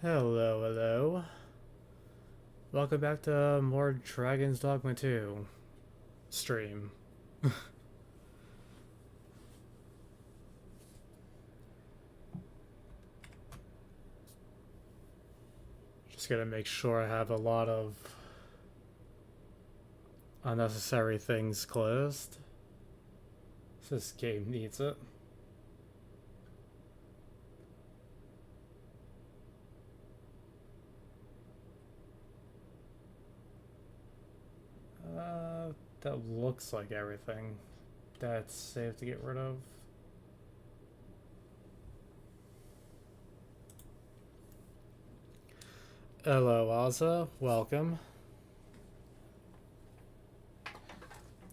Hello, hello. Welcome back to more Dragon's Dogma 2 stream. Just gonna make sure I have a lot of unnecessary things closed. This game needs it. That looks like everything that's safe to get rid of. Hello, Ozza. Welcome.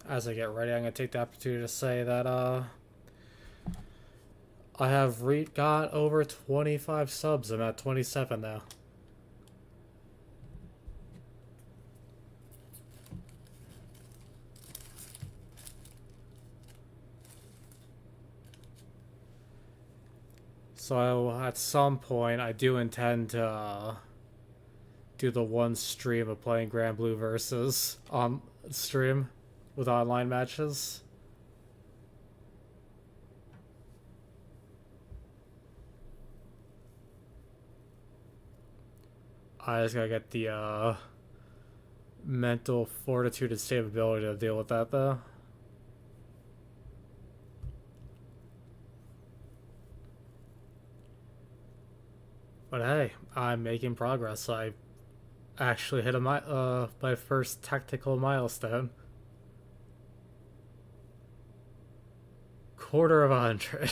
As I get ready, I'm going to take the opportunity to say that, I have got over 25 subs. I'm at 27 now. So at some point, I do intend to do the one stream of playing Grand Blue Versus on stream with online matches. I just gotta get the mental fortitude and stability to deal with that, though. But hey, I'm making progress. I actually hit my first tactical milestone. Quarter of 100.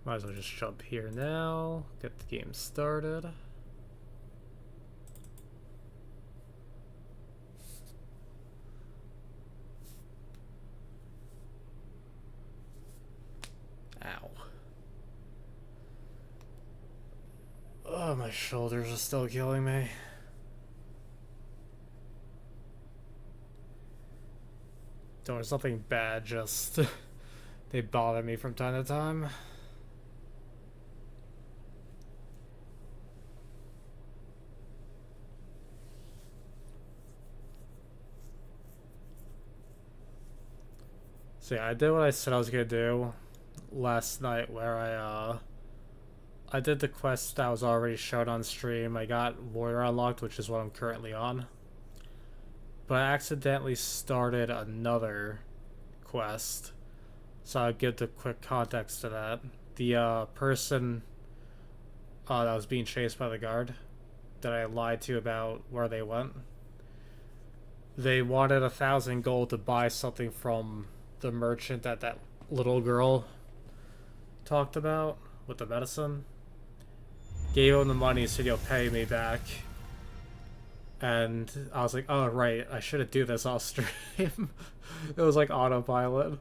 Might as well just jump here now. Get the game started. Ow. Oh, my shoulders are still killing me. Don't worry, something bad, just they bother me from time to time. So yeah, I did what I said I was gonna do last night, where I did the quest that was already shown on stream. I got Warrior unlocked, which is what I'm currently on. But I accidentally started another quest. So I'll give the quick context to that. The person that was being chased by the guard, that I lied to about where they went, they wanted 1,000 gold to buy something from the merchant that that little girl talked about with the medicine. Gave him the money, said he'll pay me back. And I was like, oh right, I shouldn't do this off stream. It was like autopilot.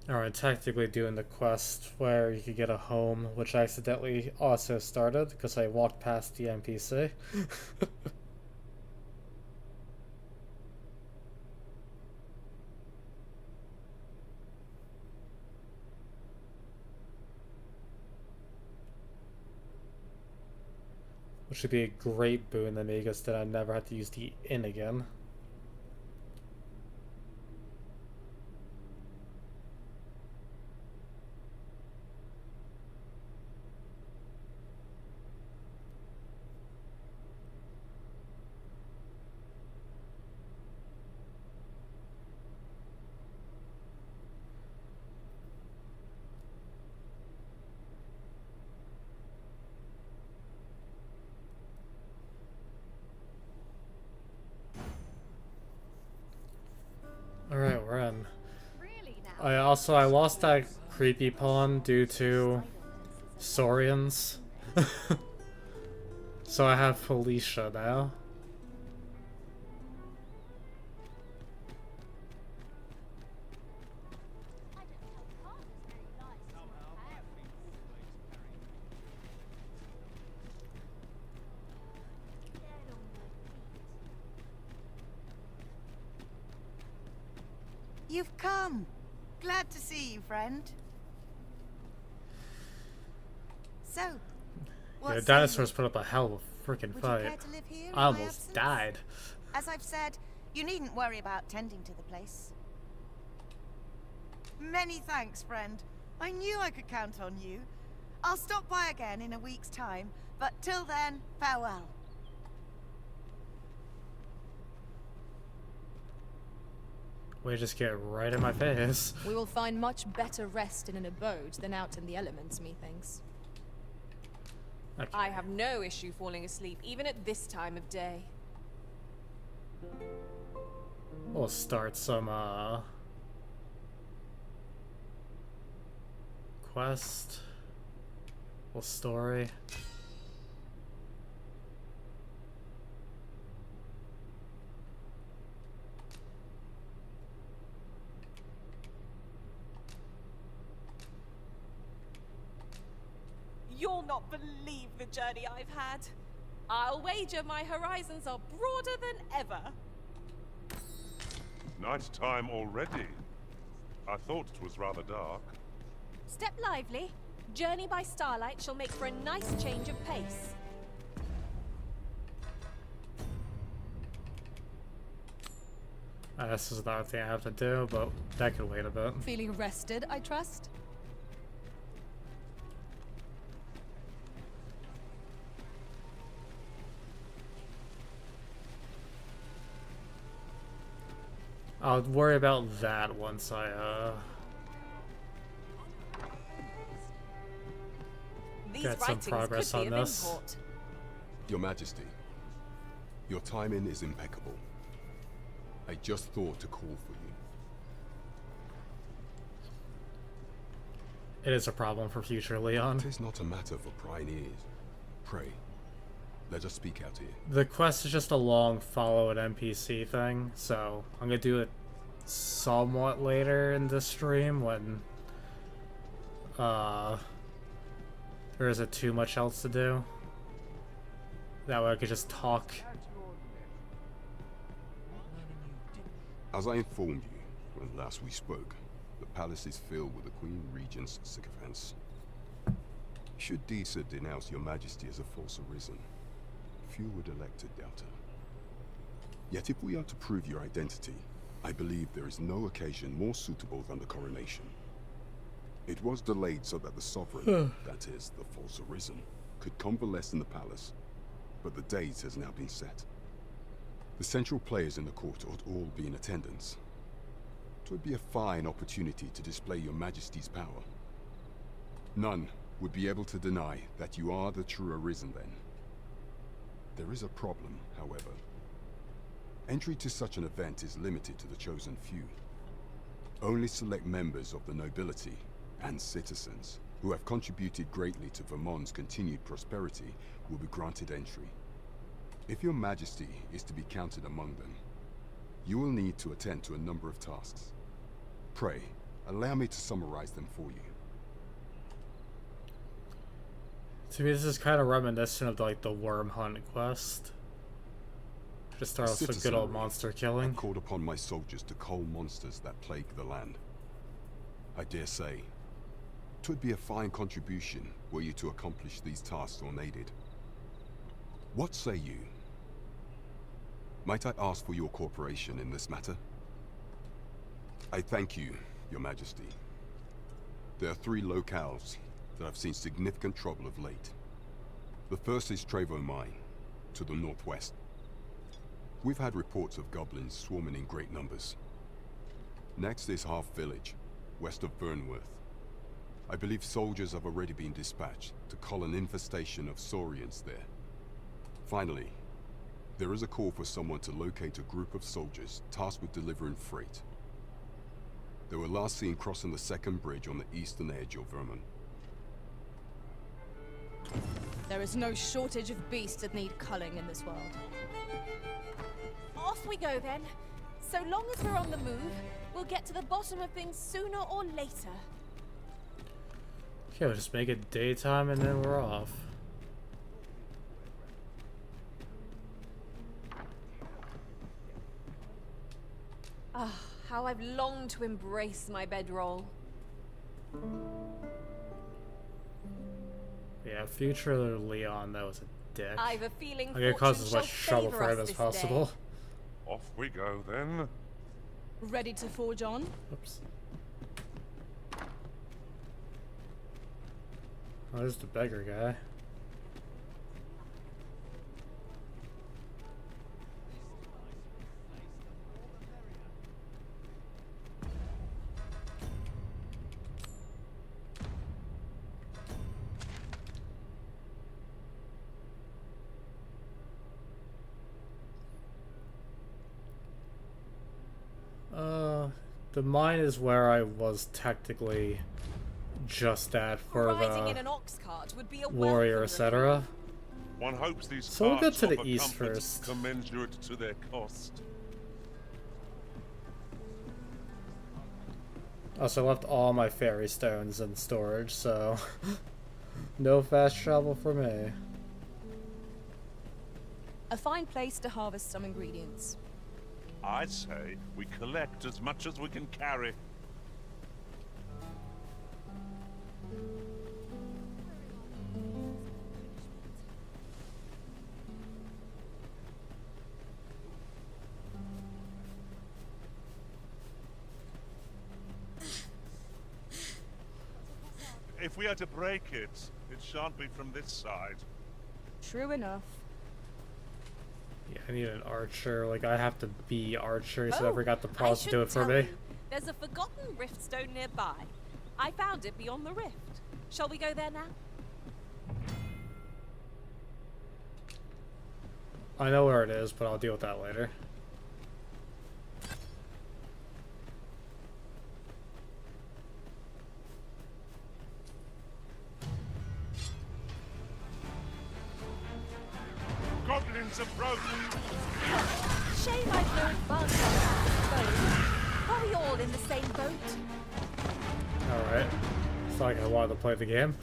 Alright, technically doing the quest where you could get a home, which I accidentally also started because I walked past the NPC. Which would be a great boon to me because then I never have to use the inn again. Alright, we're in. I lost that creepy pawn due to Saurians. So I have Felicia now. You've come. Glad to see you, friend. So, what Yeah, say dinosaurs you? put up a hell of a freaking Would you fight. care to live here in I my almost absence? died. As I've said, you needn't worry about tending to the place. Many thanks, friend. I knew I could count on you. I'll stop by again in a week's time, but till then, farewell. We just get right in my face. We will find much better rest in an abode than out in the elements, methinks. Okay. I have no issue falling asleep, even at this time of day. We'll start some, quest. Little story. You'll not believe the journey I've had. I'll wager my horizons are broader than ever. Night time already. I thought it was rather dark. Step lively. Journey by starlight shall make for a nice change of pace. This is another thing I have to do, but that could wait a bit. Feeling rested, I trust? I'll worry about that once I, These get some writings progress could be on of this. import. Your Majesty, your timing is impeccable. I just thought to call for you. It is a problem for future Leon. It is not a matter for prying ears. Pray, let us speak out here. The quest is just a long follow an NPC thing, so I'm gonna do it somewhat later in this stream when there isn't too much else to do. That way I could just talk. As I informed you when last we spoke, the palace is filled with the Queen Regent's sycophants. Should Disa denounce your Majesty as a false arisen, few would elect to doubt her. Yet if we are to prove your identity, I believe there is no occasion more suitable than the coronation. It was delayed so that the sovereign, that is, the false arisen, could convalesce in the palace, but the date has now been set. The central players in the court ought all be in attendance. It would be a fine opportunity to display your Majesty's power. None would be able to deny that you are the true arisen then. There is a problem, however. Entry to such an event is limited to the chosen few. Only select members of the nobility and citizens who have contributed greatly to Vermont's continued prosperity will be granted entry. If your Majesty is to be counted among them, you will need to attend to a number of tasks. Pray, allow me to summarize them for you. To me, this is kind of reminiscent of like the worm hunt quest. Just starts with good old monster I killing. called upon my soldiers to cull monsters that plague the land. I dare say, 'twould be a fine contribution were you to accomplish these tasks unaided. What say you? Might I ask for your cooperation in this matter? I thank you, Your Majesty. There are 3 locales that have seen significant trouble of late. The first is Trevo Mine, to the northwest. We've had reports of goblins swarming in great numbers. Next is Half Village, west of Burnworth. I believe soldiers have already been dispatched to cull an infestation of saurians there. Finally, there is a call for someone to locate a group of soldiers tasked with delivering freight. They were last seen crossing the second bridge on the eastern edge of Vermont. There is no shortage of beasts that need culling in this world. Off we go then. So long as we're on the move, we'll get to the bottom of things sooner or later. Okay, we'll just make it daytime and then we're off. how I've longed to embrace my bedroll. Yeah, future Leon, that was a dick. I've a feeling I'm gonna fortune cause as shall much trouble favour for us him as this possible. day. Off we go then. Ready to forge on? Oops. Oh, there's the beggar guy. The mine is where I was technically just at for Riding in the an ox cart would be a warrior, welcome etc. One hopes these So we'll go carts to the offer east comfort first. commensurate to their cost. Also, I left all my fairy stones in storage, so no fast travel for me. A fine place to harvest some ingredients. I'd say we collect as much as we can carry. If we are to break it, it shan't be from this side. True enough. Yeah, I need an archer. Like, I have to be archer, so I Oh, forgot the I pause to do it should for tell me. you, there's a forgotten rift stone nearby. I found it beyond the rift. Shall we go there now? I know where it is, but I'll deal with that later. Goblins approach! Shame I've no advantage on this boat. Are we all in the same boat? Alright. It's not like I wanted to play the game.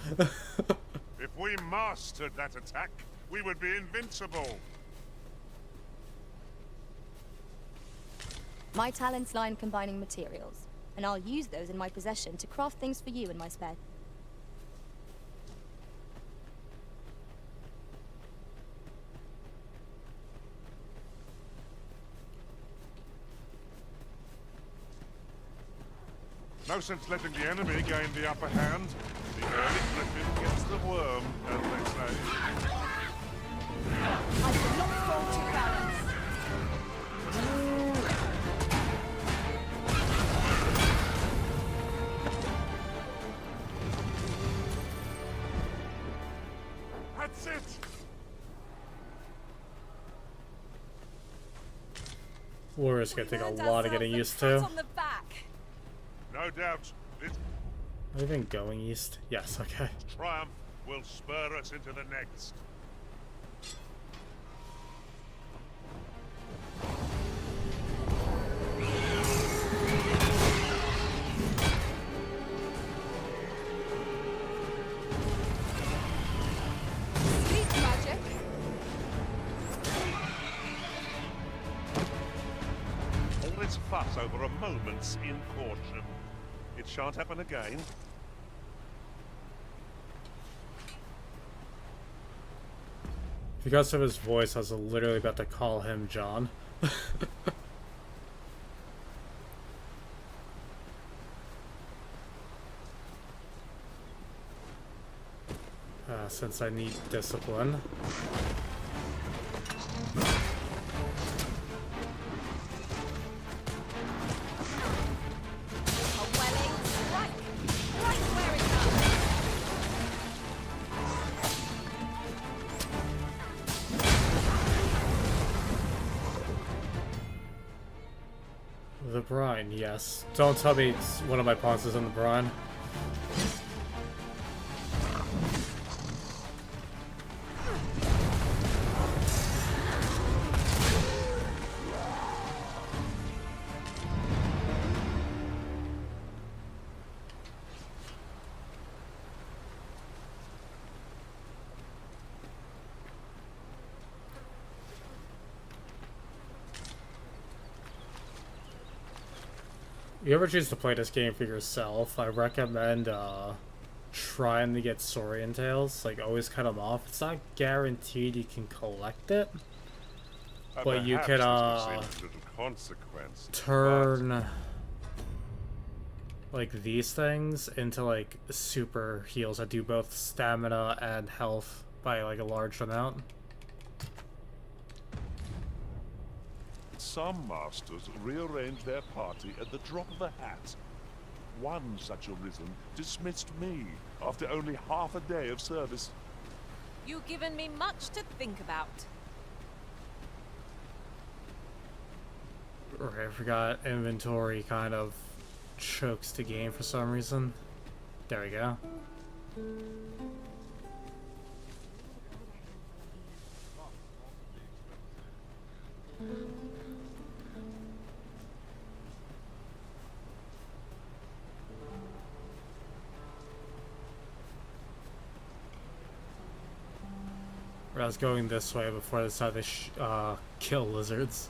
If we mastered that attack, we would be invincible. My talents lie in combining materials, and I'll use those in my possession to craft things for you in my spare. No sense letting the enemy gain the upper hand. The early griffin gets the worm, as they say. I shall not fall to balance. That's it! Warrior's gonna take a Earned lot of ourselves getting a used pat to. on the back. No doubt, this Are we even going east? Yes, okay. triumph will spur us into the next. Sleep magic. All this fuss over a moment's incaution. It shan't happen again. Because of his voice, I was literally about to call him John. Since I need discipline. A welling strike. Right where it comes. The brine, yes. Don't tell me one of my pawns is in the brine. you ever choose to play this game for yourself, I recommend trying to get Saurian tails. Like, always cut them off. It's not guaranteed you can collect it, but you could turn like these things into like super heals that do both stamina and health by like a large amount. Some masters rearrange their party at the drop of a hat. One such arisen dismissed me after only half a day of service. You've given me much to think about. Right, I forgot inventory kind of chokes the game for some reason. There we go. I was going this way before I decided to kill lizards.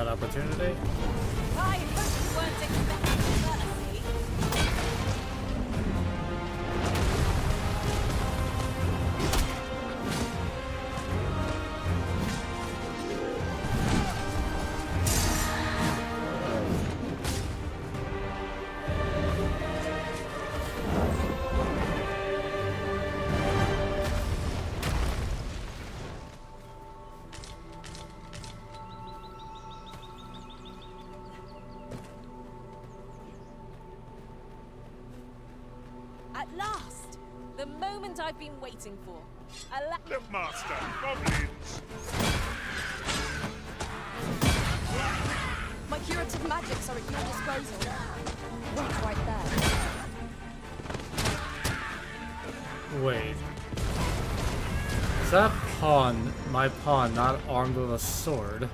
Opportunity. I hope you weren't expecting mercy. At last! The moment I've been waiting for. The master, goblins! My curative magics are at your disposal. Wait right there. Wait. Is that pawn, my pawn, not armed with a sword?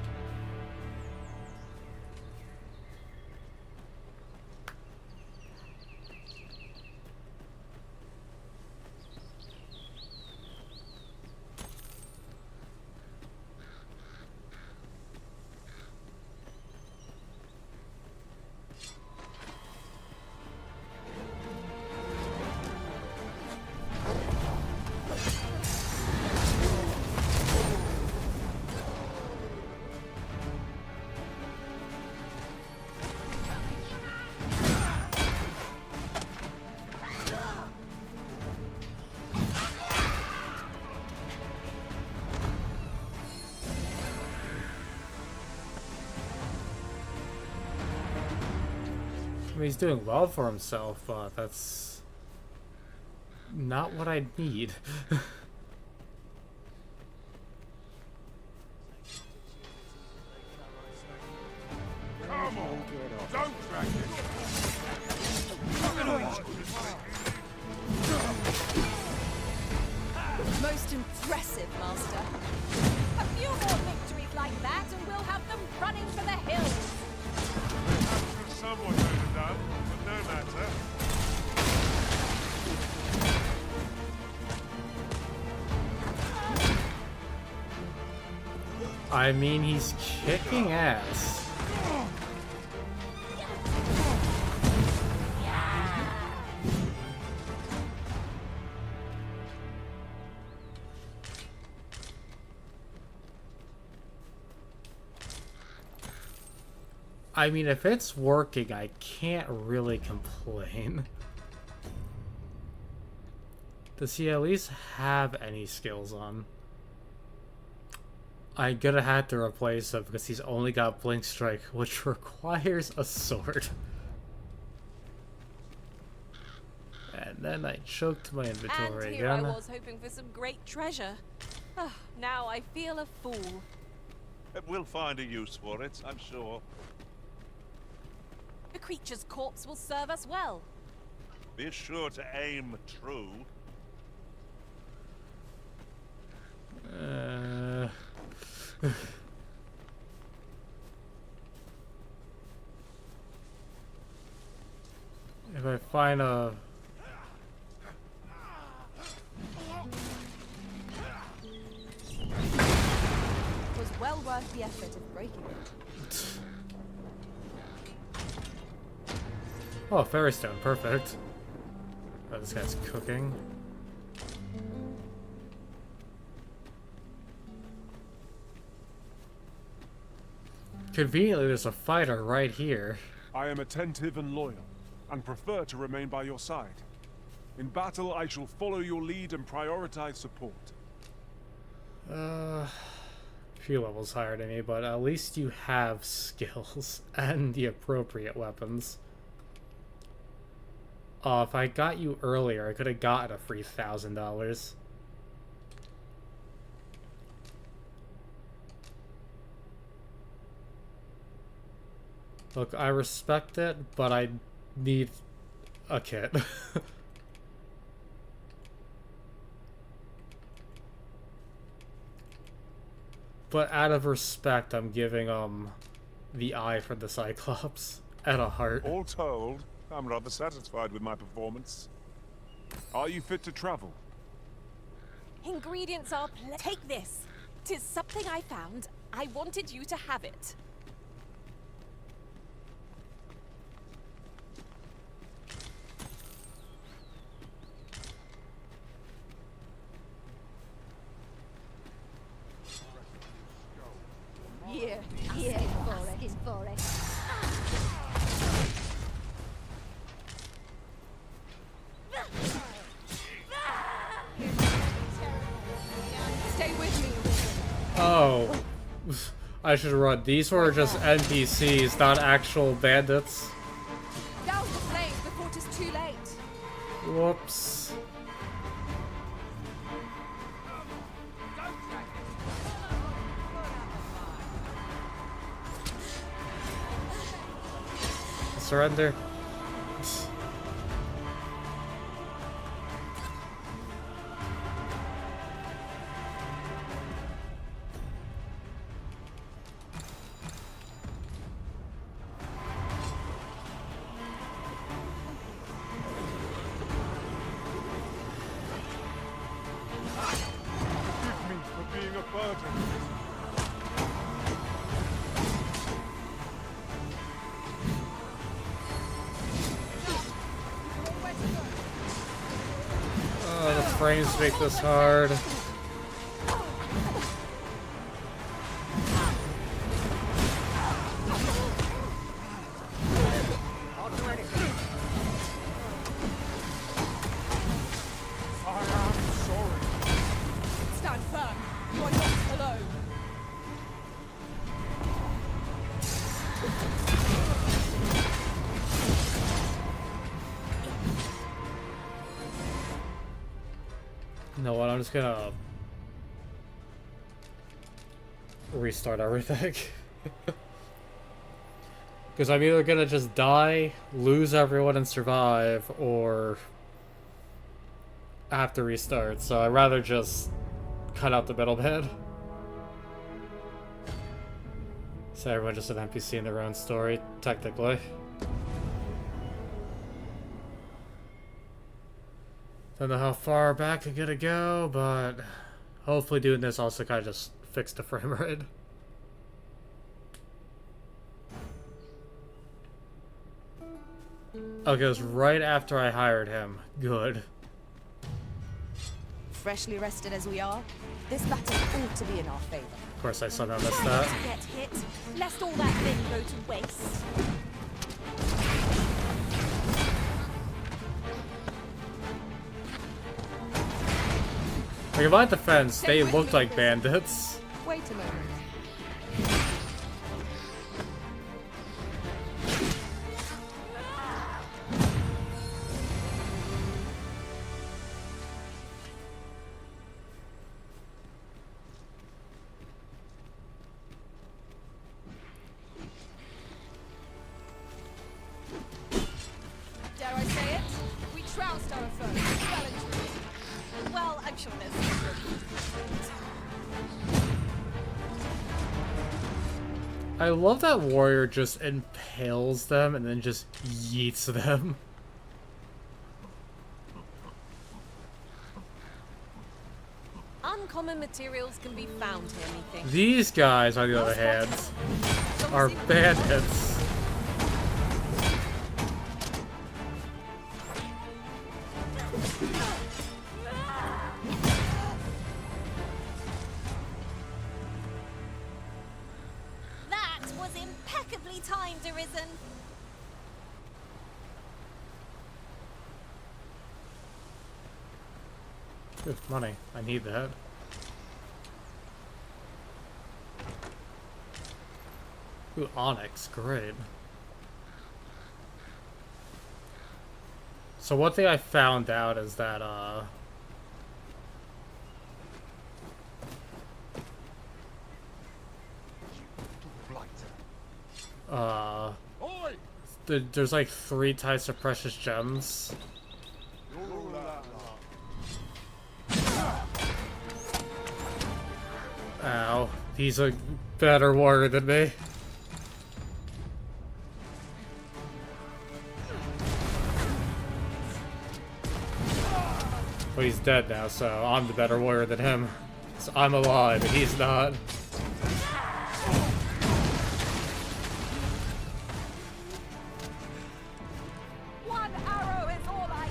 I mean, he's doing well for himself, but that's not what I need. Come on, don't drag it. Most impressive, Master. A few more victories like that and we'll have them running for the hills. Somewhat overdone, but no matter. I mean, he's kicking ass. I mean, if it's working, I can't really complain. Does he at least have any skills on? I'm gonna have to replace him because he's only got Blink Strike, which requires a sword. And then I choked my inventory And here again. I was hoping for some great treasure. Ah, now I feel a fool. We'll find a use for it, I'm sure. The creature's corpse will serve us well. Be sure to aim true. If I find a... It was well worth the effort of breaking it. Oh, fairy stone, perfect. Oh, this guy's cooking. Conveniently, there's a fighter right here. I am attentive and loyal, and prefer to remain by your side. In battle, I shall follow your lead and prioritize support. A few levels higher than me, but at least you have skills and the appropriate weapons. If I got you earlier, I could have gotten a free $1,000. Look, I respect it, but I need a kit. But out of respect, I'm giving the eye for the Cyclops and a heart. All told, I'm rather satisfied with my performance. Are you fit to travel? Ingredients are Take this. 'Tis something I found. I wanted you to have it. Yeah, it's for it. Stay with me. Oh, I should run. These were just NPCs, not actual bandits. Douse the flames before 'tis too late. Whoops. Surrender. Forgive me for being a burden. Oh, the frames make this hard. I am sorry. Stand firm. You are not alone. You know what? I'm just gonna restart everything. Because I'm either gonna just die, lose everyone, and survive, or have to restart. So I'd rather just cut out the middle bit. So everyone's just an NPC in their own story, technically. Don't know how far back I'm gonna go, but hopefully doing this also kind of just fixed the frame rate. Okay, it was right after I hired him. Good. Freshly rested as we are, this battle ought to be in our favor. Of course, I somehow missed Try that. not to get hit, lest all that vim go to waste. Like, in my defense, they looked like bandits. Wait a moment. Dare I say it? We trounced our foe, well and truly. Well, I'm sure there's some good. I love that warrior just impales them and then just yeets them. Uncommon materials can be found here, methinks. These guys, on the other hand, are bandits. That was impeccably timed, Arisen. Good money. I need that. Ooh, onyx. Great. So one thing I found out is that, there's like 3 types of precious gems. Ow. He's a better warrior than me. Well, he's dead now, so I'm the better warrior than him. So I'm alive, and he's not. One arrow is all I need.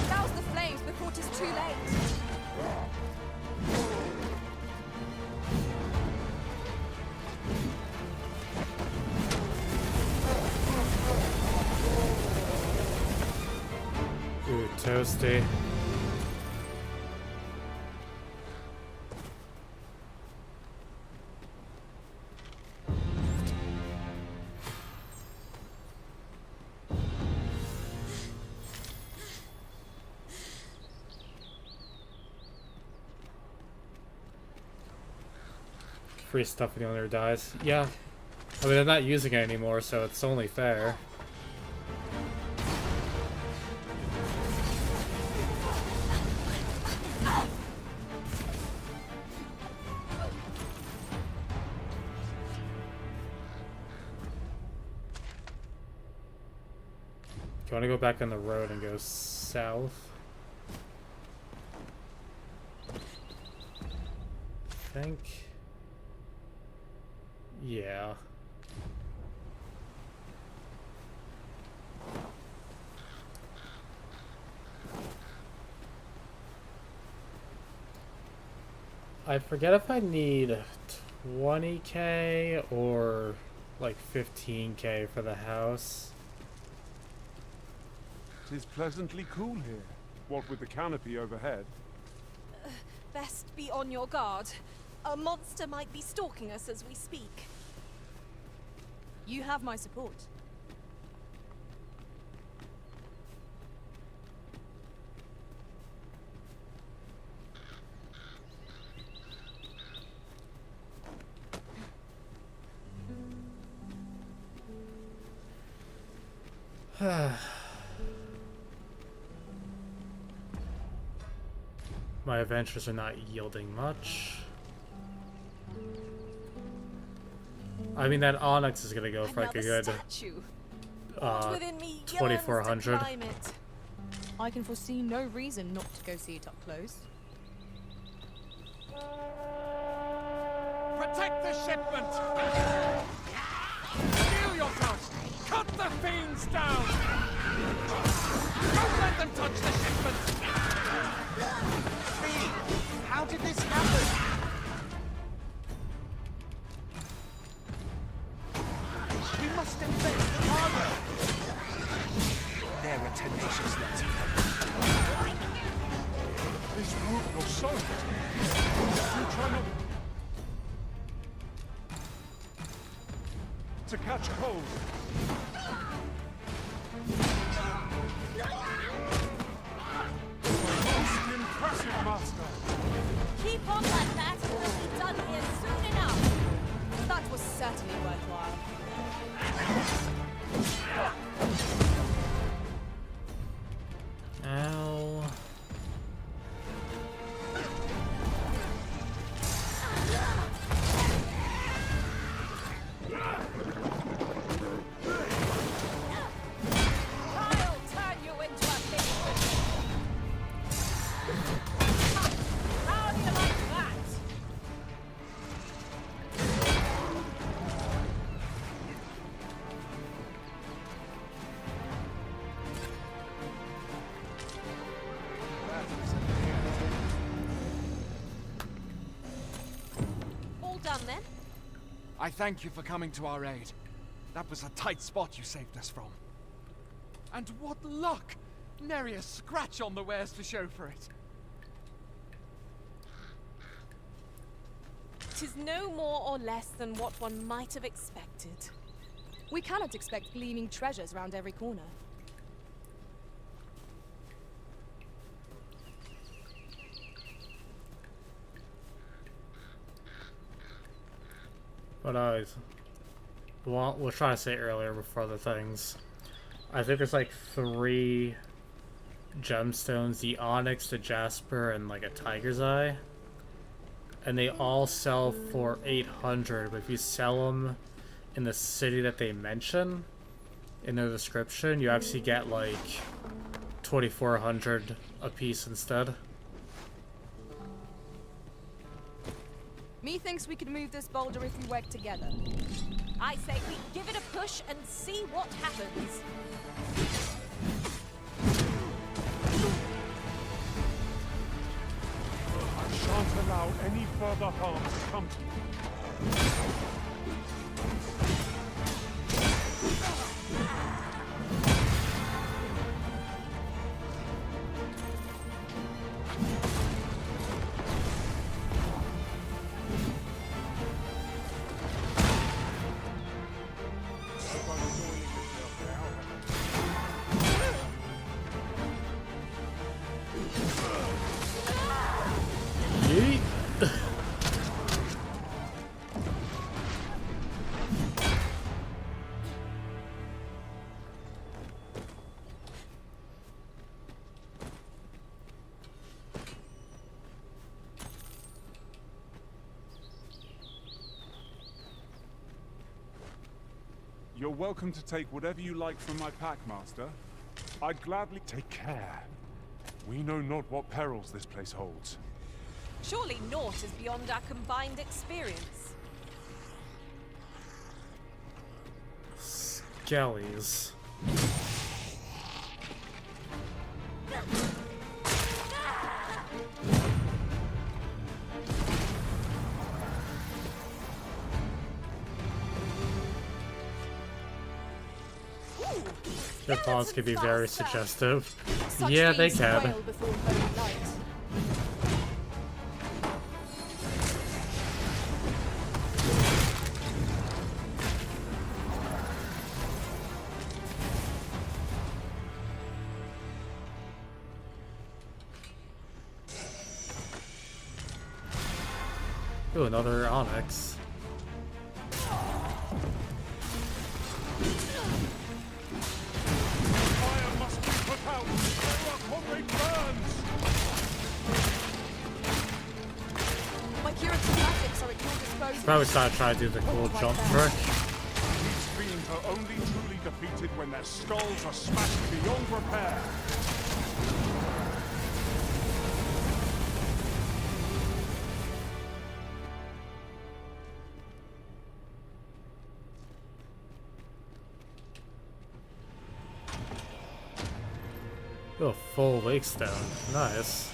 Douse the flames before it is too late. Ooh, toasty. Free stuff when the owner dies. Yeah. I mean, I'm not using it anymore, so it's only fair. Do you want to go back on the road and go south? I think. Yeah. I forget if I need 20k or like 15k for the house. 'Tis pleasantly cool here, what with the canopy overhead. Best be on your guard. A monster might be stalking us as we speak. You have my support. My adventures are not yielding much. I mean, that Onyx is gonna go for like a Another good statue. What within me yearns to 2400. climb it. I can foresee no reason not to go see it up close. Protect the shipment! Steal your dust! Cut the fiends down! Don't let them touch the shipment! How did this happen? We must infect the cargo. They're a tenacious lot. This route was soaked. You try not to catch cold. Most impressive, Master. Keep on like that, and we'll be done here soon enough. That was certainly worthwhile. Ow. I'll turn you into a big fish. How do you like that? All done then? I thank you for coming to our aid. That was a tight spot you saved us from. And what luck! Nary a scratch on the wares to show for it. 'Tis no more or less than what one might have expected. We cannot expect gleaming treasures round every corner. But well, we'll try to say earlier before the things. I think there's like 3 gemstones: the Onyx, the Jasper, and like a Tiger's Eye. And they all sell for 800, but if you sell them in the city that they mention in the description, you actually get like 2400 a piece instead. Methinks we could move this boulder if we work together. I say we give it a push and see what happens. I shan't allow any further harm to come to you. Yeet. You're welcome to take whatever you like from my pack, Master. I'd gladly take care. We know not what perils this place holds. Surely naught is beyond our combined experience. Skellies. Their pawns can be very suggestive. Such Yeah, they things can. quail before holy light. Ooh, another Onyx. Fire must be put out! Our comrade burns! My curative magics are at your disposal. Probably start trying to do the cool jump trick. These fiends are only truly defeated when their skulls are smashed beyond repair. Oh, full wake stone. Nice.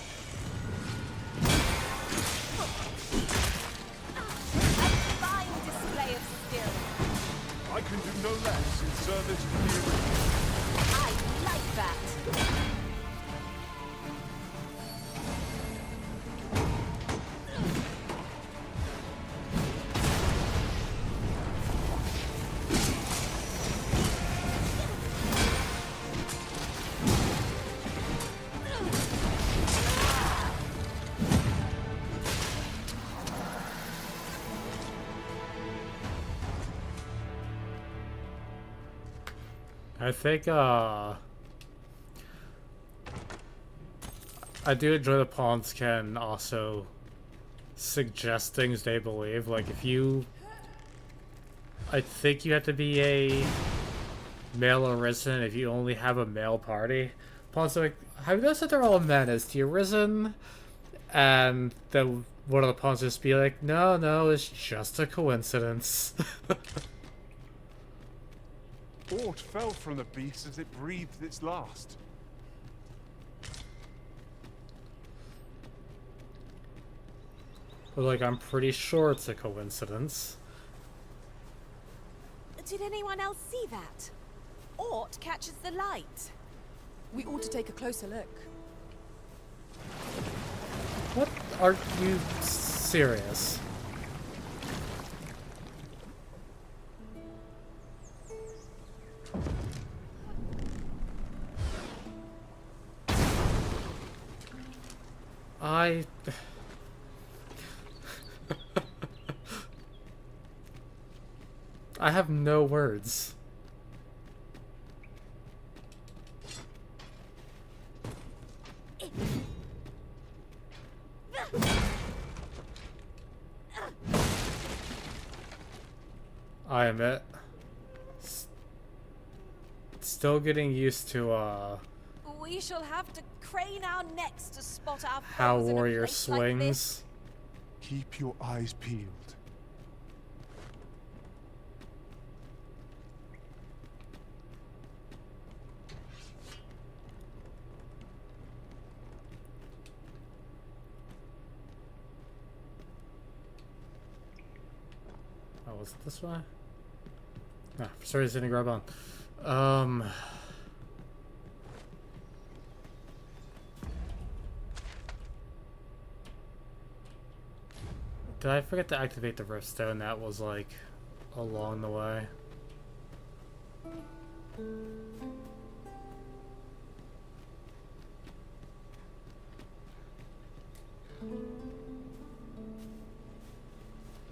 Fine display of skill. I can do no less in service to the I like that. I think, I do enjoy the pawns can also suggest things they believe. Like, if you... I think you have to be a male Arisen if you only have a male party. Pawns are like, have you noticed that they're all men? Is the Arisen? And then one of the pawns just be like, no, it's just a coincidence. Aught fell from the beast as it breathed its last. But like, I'm pretty sure it's a coincidence. Did anyone else see that? Ort catches the light. We ought to take a closer look. What? Are you serious? I have no words. I admit, still getting used to We shall have to crane our necks to spot our how foes in a warrior place like swings. this. Keep your eyes peeled. Oh, was it this way? Ah, for some reason I didn't grab on. Did I forget to activate the riftstone? That was like along the way.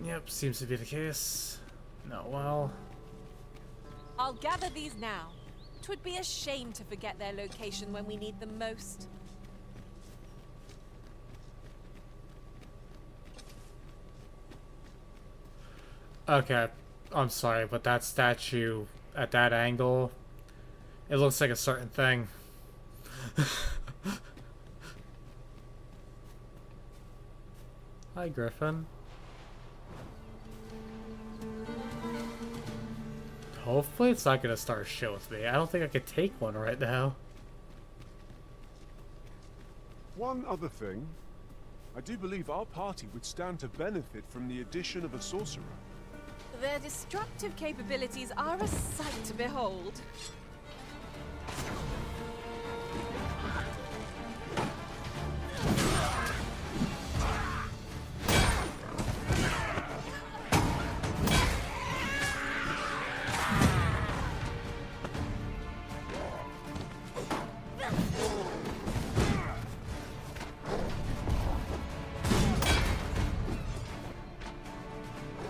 Yep, seems to be the case. No, well. I'll gather these now. 'Twould be a shame to forget their location when we need them most. Okay, I'm sorry, but that statue at that angle, it looks like a certain thing. Hi, Griffin. Hopefully it's not gonna start shit with me. I don't think I could take one right now. One other thing. I do believe our party would stand to benefit from the addition of a sorcerer. Their destructive capabilities are a sight to behold.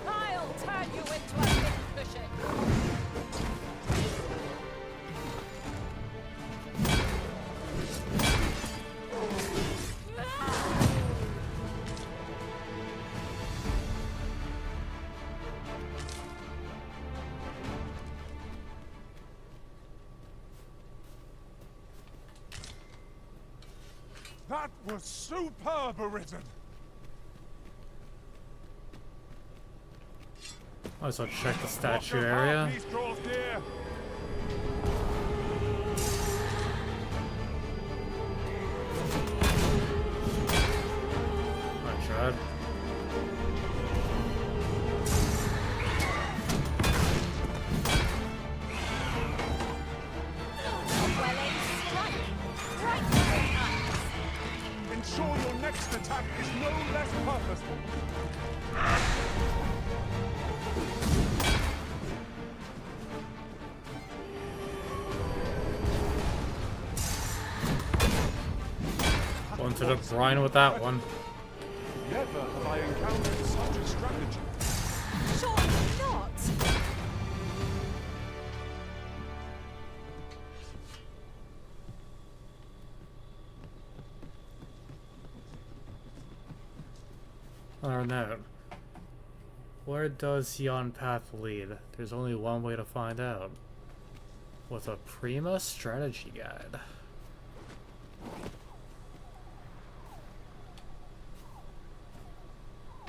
I'll turn you into a pincushion. That was superb, Arisen! I also check the statue area. Peace draws near. I tried. Ensure your next attack is no less purposeful. Going to the brine with that one. Never have I encountered such a strategy. Surely not. I don't know. Where does yon path lead? There's only one way to find out. With a Prima strategy guide.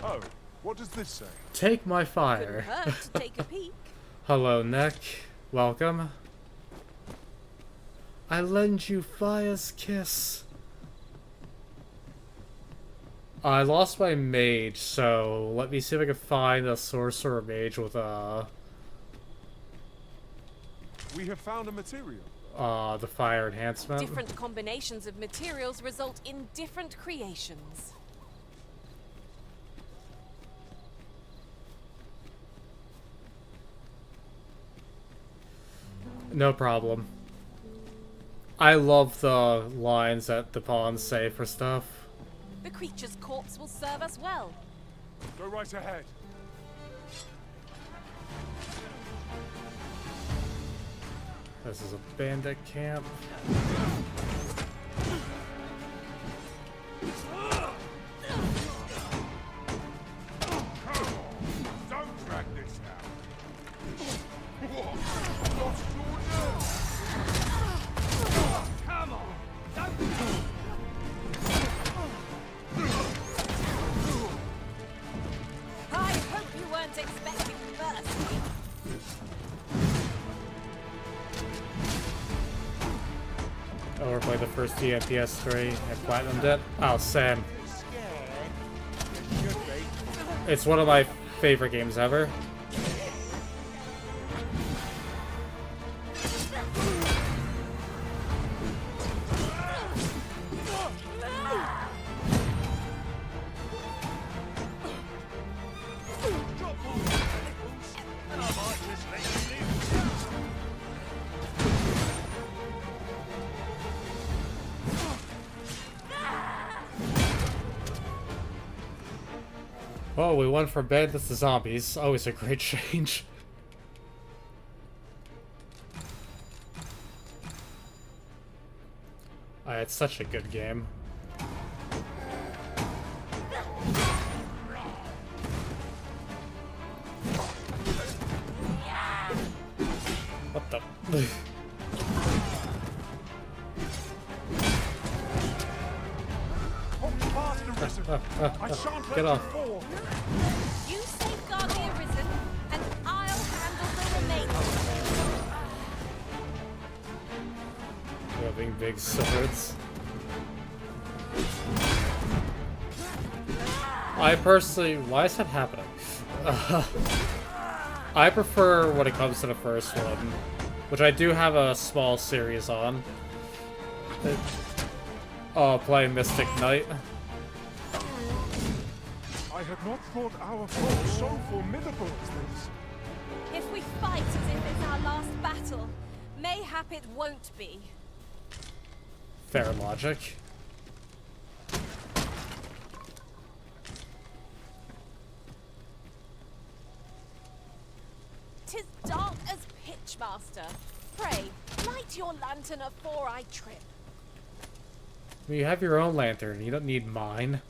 Oh, what does this say? Take my Couldn't fire. hurt to take a peek. Hello, Nick. Welcome. I lend you fire's kiss. I lost my mage, so let me see if I can find a sorcerer mage with We have found a material. the fire enhancement. Different combinations of materials result in different creations. No problem. I love the lines that the pawns say for stuff. The creature's corpse will serve us well. Go right ahead. This is a bandit camp. Don't drag this out. Lost your nerve. Come on. I hope you weren't expecting mercy. Overplayed the first D on PS3 and platinumed it. Oh, Sam. It's one of my favorite games ever. Oh, we went from bandits to zombies. Always a great change. It's such a good game. What the? I shan't Get let off. you fall. You safeguard the Arisen, and I'll handle the remainder. Having big swords. I personally, why is that happening? I prefer when it comes to the first one, which I do have a small series on. Playing Mystic Knight. I had not thought our foe so formidable as this. If we fight as if it's our last battle, mayhap it won't be. Fair logic. Tis dark as pitch, master. Pray, light your lantern afore I trip. I mean, you have your own lantern. You don't need mine.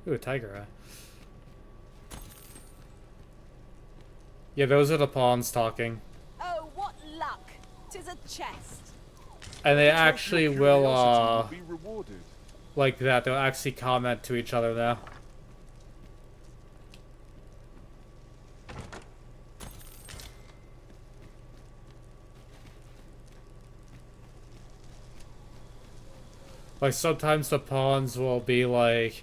Ooh, a tiger eye. Yeah, those are the pawns talking. Oh, what luck! 'Tis a chest. And they actually will, Curiosity will be rewarded. like that, they'll actually comment to each other now. Like, sometimes the pawns will be like,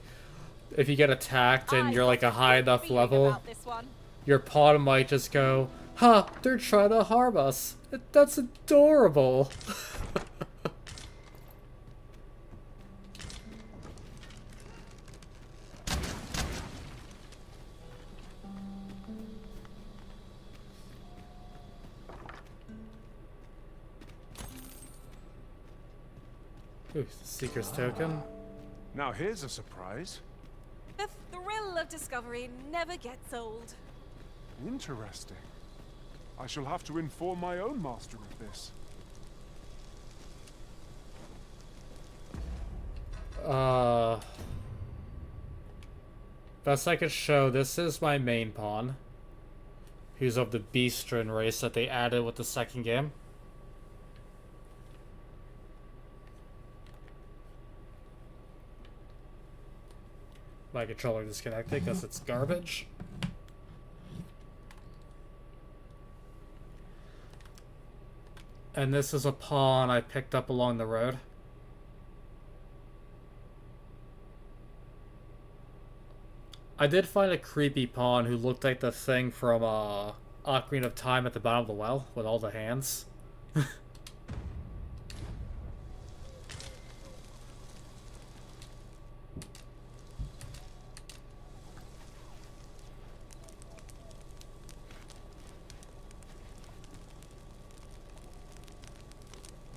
if you get attacked and you're like a high enough level, your pawn might just go, "Huh, they're trying to harm us. That's adorable." Ooh, Seeker's token. Now here's a surprise. The thrill of discovery never gets old. Interesting. I shall have to inform my own master of this. Best I could show, this is my main pawn, who's of the Beastren race that they added with the second game. My controller disconnected because it's garbage. And this is a pawn I picked up along the road. I did find a creepy pawn who looked like the thing from Ocarina of Time at the bottom of the well with all the hands.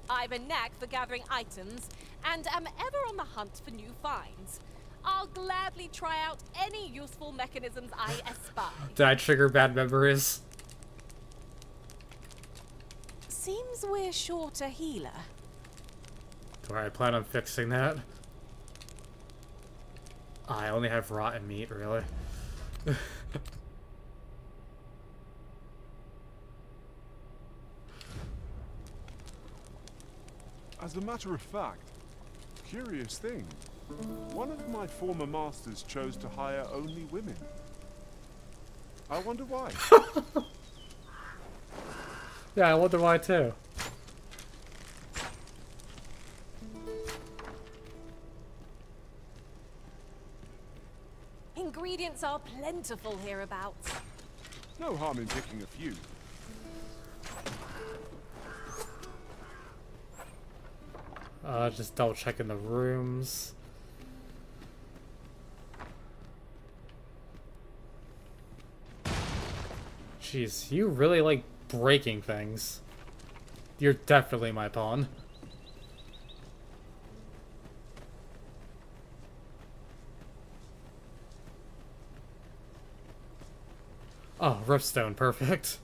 I've a knack for gathering items, and am ever on the hunt for new finds. I'll gladly try out any useful mechanisms I espy. Did I trigger bad memories? Seems we're short a healer. Do I plan on fixing that? I only have rotten meat, really. As a matter of fact, curious thing. One of my former masters chose to hire only women. I wonder why. Yeah, I wonder why too. Ingredients are plentiful hereabouts. No harm in picking a few. Just double checking the rooms. Jeez, you really like breaking things. You're definitely my pawn. Oh, Ripstone, perfect.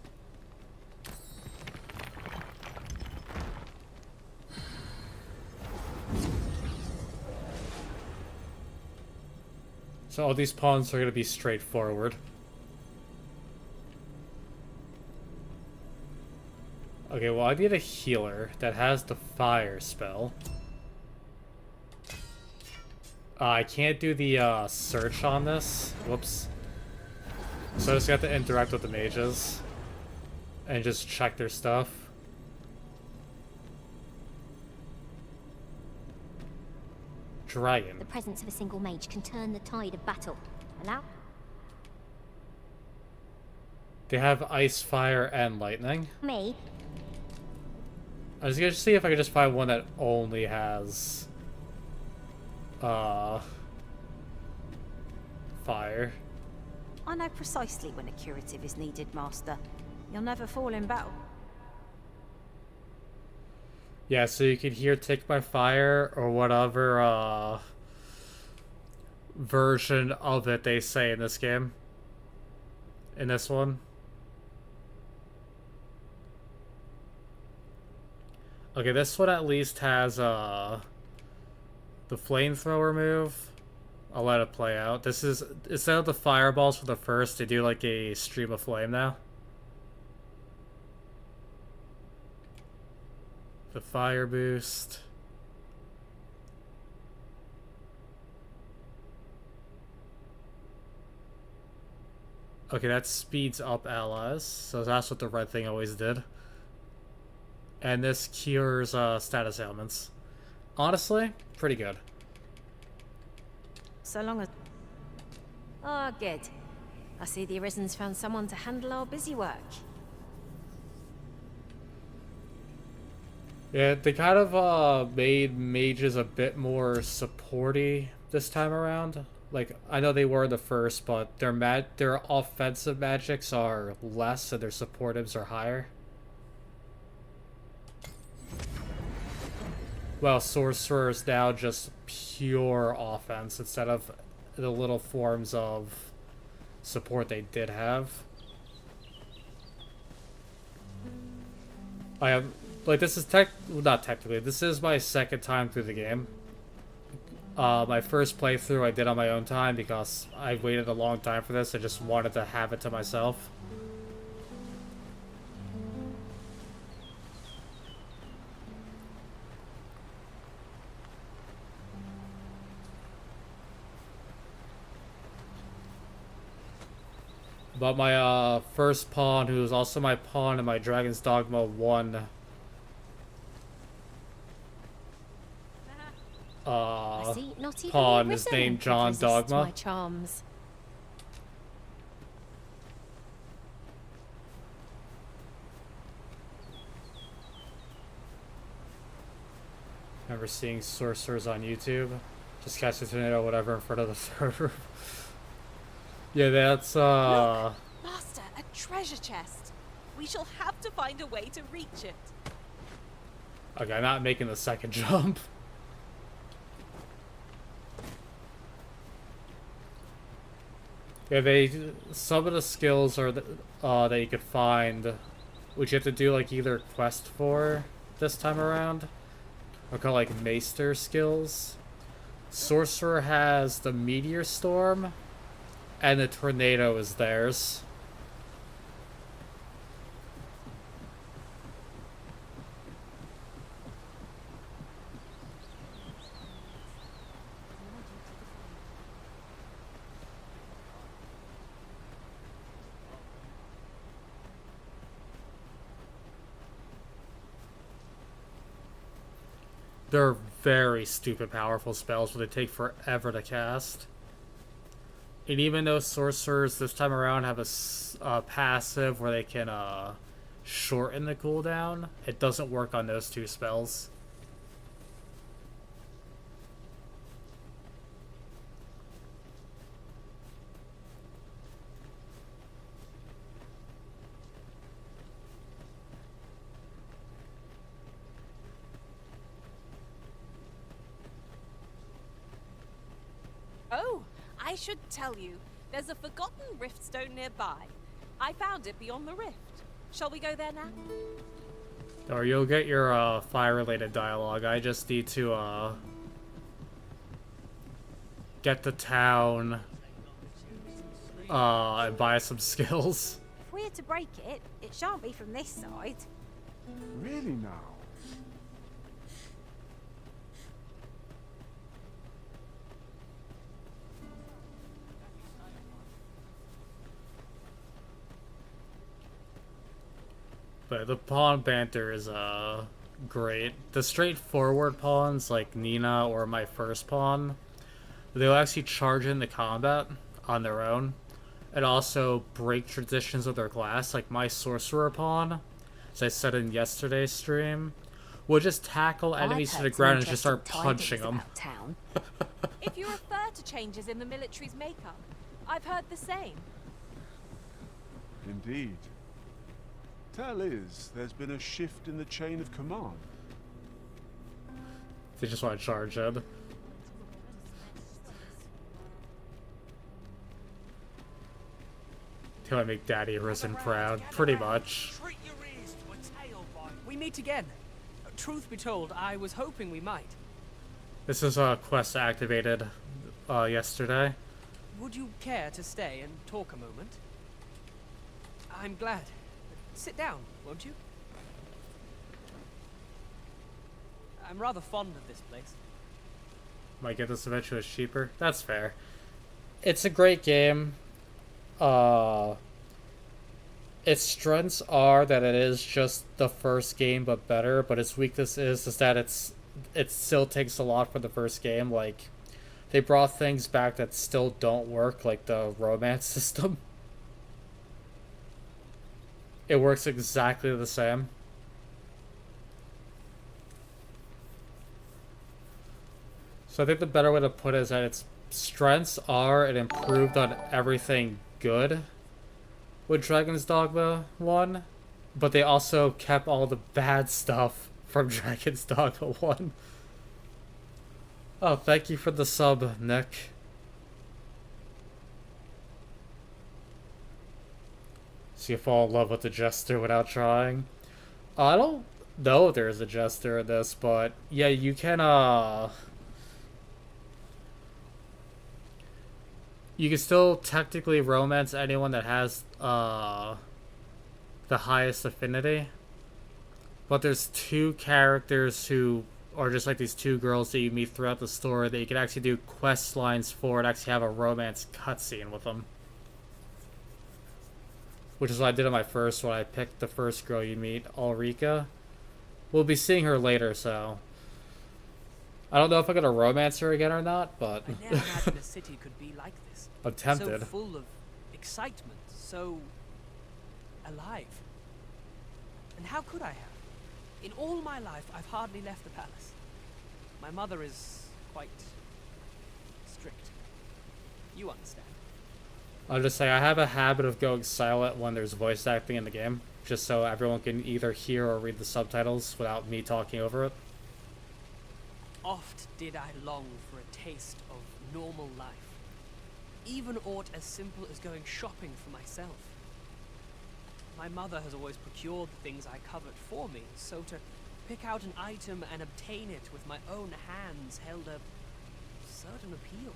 So all these pawns are going to be straightforward. Okay, well I need a healer that has the fire spell. I can't do the search on this. Whoops. So I just got to interact with the mages and just check their stuff. Dragon. The presence of a single mage can turn the tide of battle. Allow? They have ice, fire, and lightning. Me? I was gonna see if I could just find one that only has fire. I know precisely when a curative is needed, Master. You'll never fall in battle. Yeah, so you can hear Take My Fire or whatever version of it they say in this game. In this one. Okay, this one at least has the flamethrower move. I'll let it play out. This is, instead of the fireballs for the first, they do like a stream of flame now. The fire boost. Okay, that speeds up allies, so that's what the red thing always did. And this cures status ailments. Honestly, pretty good. So long as... Oh, good. I see the Arisen's found someone to handle our busy work. Yeah, they kind of made mages a bit more supporty this time around. Like, I know they were the first, but their offensive magics are less and their supportives are higher. Well, Sorcerer is now just pure offense instead of the little forms of support they did have. I am, like, this is not technically, this is my second time through the game. My first playthrough I did on my own time because I waited a long time for this. I just wanted to have it to myself. But my first pawn, who was also my pawn in my Dragon's Dogma 1 pawn is named John Dogma. My charms. Remember seeing sorcerers on YouTube? Just catch the tornado, whatever, in front of the server. Yeah, that's Look, Master, a treasure chest. We shall have to find a way to reach it. Okay, I'm not making the second jump. Yeah, some of the skills are that you could find, which you have to do like either quest for this time around, are called like Maester skills. Sorcerer has the Meteor Storm, and the Tornado is theirs. They're very stupid powerful spells, but they take forever to cast. And even though sorcerers this time around have a passive where they can shorten the cooldown, it doesn't work on those two spells. Oh, I should tell you, there's a forgotten rift stone nearby. I found it beyond the rift. Shall we go there now? Or you'll get your fire-related dialogue. I just need to get to town and buy some skills. If we're to break it, it shan't be from this side. Really now? But the pawn banter is great. The straightforward pawns like Nina or my first pawn, they'll actually charge into combat on their own and also break traditions of their class. Like my sorcerer pawn, as I said in yesterday's stream, will just tackle enemies to the ground and just start punching them. If you refer to changes in the military's makeup, I've heard the same. Indeed. Tell is, there's been a shift in the chain of command. They just want to charge in. Till I make Daddy Arisen proud, pretty much. We meet again. Truth be told, I was hoping we might. This is a quest activated yesterday. Would you care to stay and talk a moment? I'm glad. Sit down, won't you? I'm rather fond of this place. Might get this eventually cheaper. That's fair. It's a great game. Its strengths are that it is just the first game but better, but its weakness is that it still takes a lot from the first game. Like, they brought things back that still don't work, like the romance system. It works exactly the same. So I think the better way to put it is that its strengths are it improved on everything good with Dragon's Dogma 1, but they also kept all the bad stuff from Dragon's Dogma 1. Oh, thank you for the sub, Nick. So you fall in love with the Jester without trying. I don't know if there's a Jester in this, but yeah, you can, you can still technically romance anyone that has, the highest affinity. But there's two characters who are just like these two girls that you meet throughout the story that you can actually do quest lines for and actually have a romance cutscene with them. Which is what I did on my first one. I picked the first girl you meet, Ulrika. We'll be seeing her later, so I don't know if I'm gonna romance her again or not, but I never imagined a city could be like this. I'm tempted. So full of excitement, so alive. And how could I have? In all my life, I've hardly left the palace. My mother is quite strict. You understand. I'll just say I have a habit of going silent when there's voice acting in the game, just so everyone can either hear or read the subtitles without me talking over it. Oft did I long for a taste of normal life. Even aught as simple as going shopping for myself. My mother has always procured the things I covet for me, so to pick out an item and obtain it with my own hands held a certain appeal.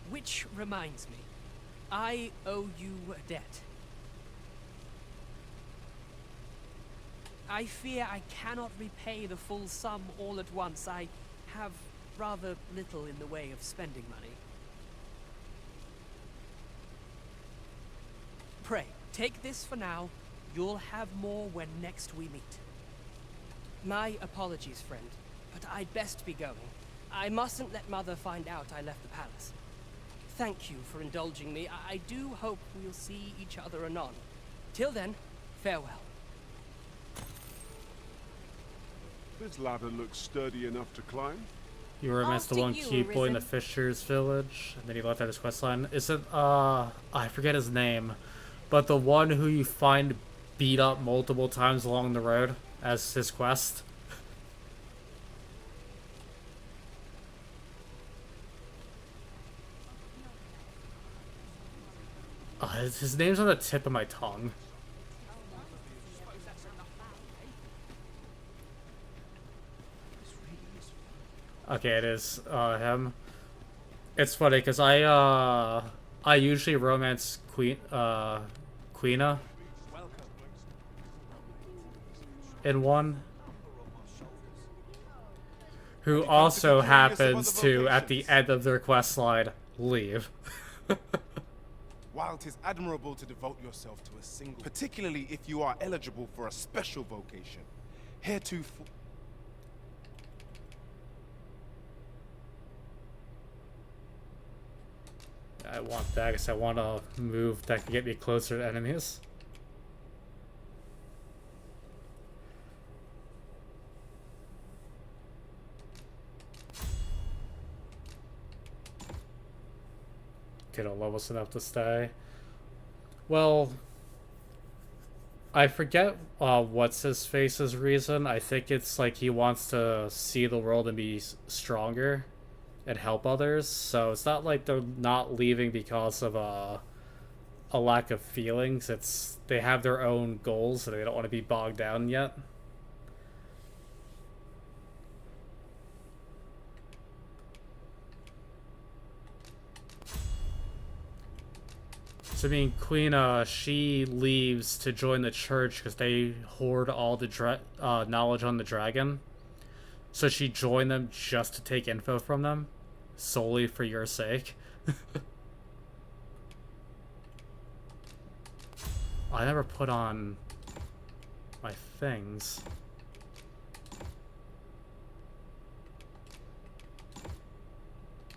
Which reminds me, I owe you a debt. I fear I cannot repay the full sum all at once. I have rather little in the way of spending money. Pray, take this for now. You'll have more when next we meet. My apologies, friend, but I'd best be going. I mustn't let Mother find out I left the palace. Thank you for indulging me. I do hope we'll see each other anon. Till then, farewell. This ladder looks sturdy enough to climb. You romanced the After one you, cute boy in the Arisen. Fisher's village, and then he left out his questline. Is it, I forget his name, but the one who you find beat up multiple times along the road as his quest? His name's on the tip of my tongue. Okay, it is him. It's funny because I usually romance Queena in one, who also happens to at the end of their quest line leave. While 'tis admirable to devote yourself to a single, particularly if you are eligible for a special vocation, heretofore. I want that because I want a move that can get me closer to enemies. Get a levels enough to stay. Well, I forget what's his face's reason. I think it's like he wants to see the world and be stronger and help others. So it's not like they're not leaving because of a lack of feelings. It's they have their own goals and they don't want to be bogged down yet. So I mean, Queen, she leaves to join the church because they hoard all the knowledge on the dragon. So she joined them just to take info from them? Solely for your sake? I never put on my things.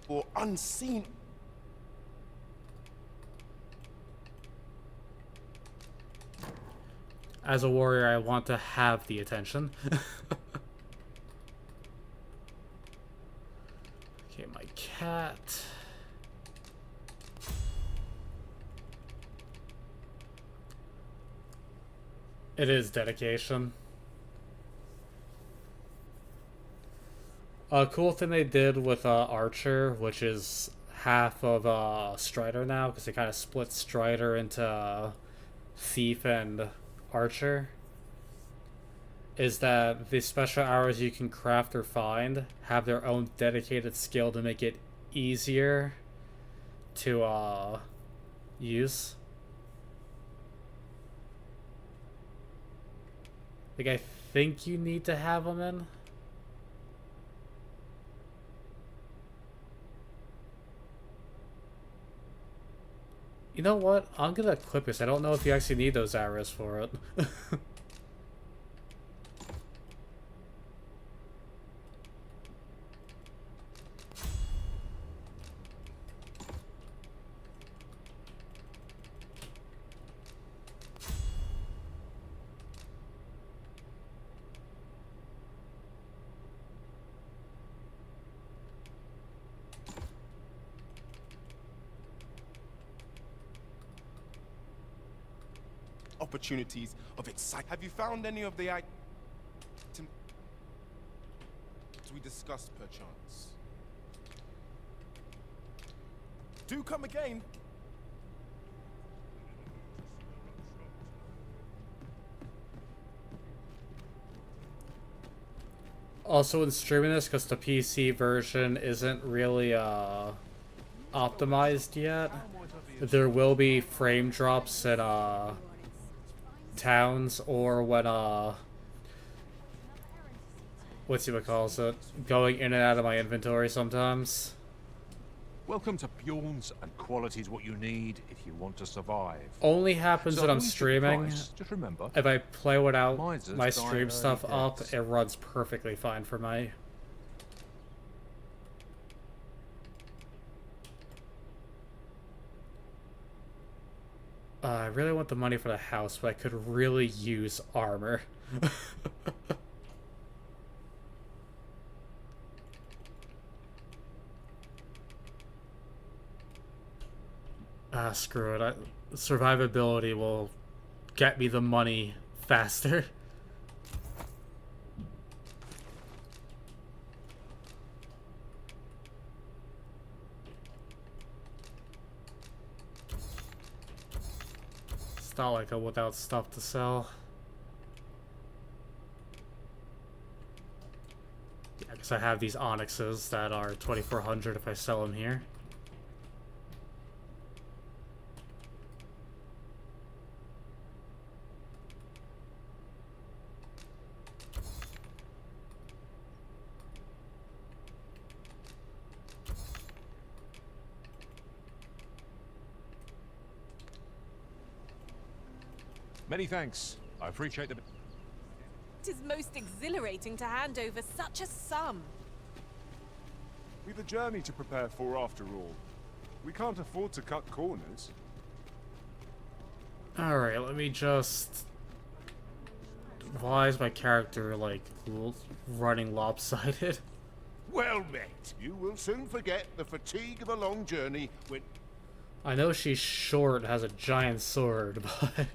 Or unseen. As a warrior, I want to have the attention. Okay, my cat. It is dedication. A cool thing they did with Archer, which is half of Strider now, because they kind of split Strider into Thief and Archer, is that the special hours you can craft or find have their own dedicated skill to make it easier to use. Like, I think you need to have them in. You know what? I'm gonna equip this. I don't know if you actually need those arrows for it. Opportunities of excitement. Have you found any of the items we discussed, perchance? Do come again. Also, in streaming this, because the PC version isn't really optimized yet, there will be frame drops in towns, or when what's it calls it, going in and out of my inventory sometimes. Welcome to Bjorn's, and quality is what you need if you want to survive. Only happens when I'm streaming. Just remember, if I play without misers my die stream early stuff up, deaths. it runs perfectly fine for me. I really want the money for the house, but I could really use armor. Screw it. Survivability will get me the money faster. It's not like I'm without stuff to sell. Yeah, because I have these onyxes that are 2,400 if I sell them here. Many thanks. I appreciate the... It is most exhilarating to hand over such a sum. We've a journey to prepare for after all. We can't afford to cut corners. Alright, let me just... Why is my character, like, running lopsided? Well met. You will soon forget the fatigue of a long journey when... I know she's short, has a giant sword, but...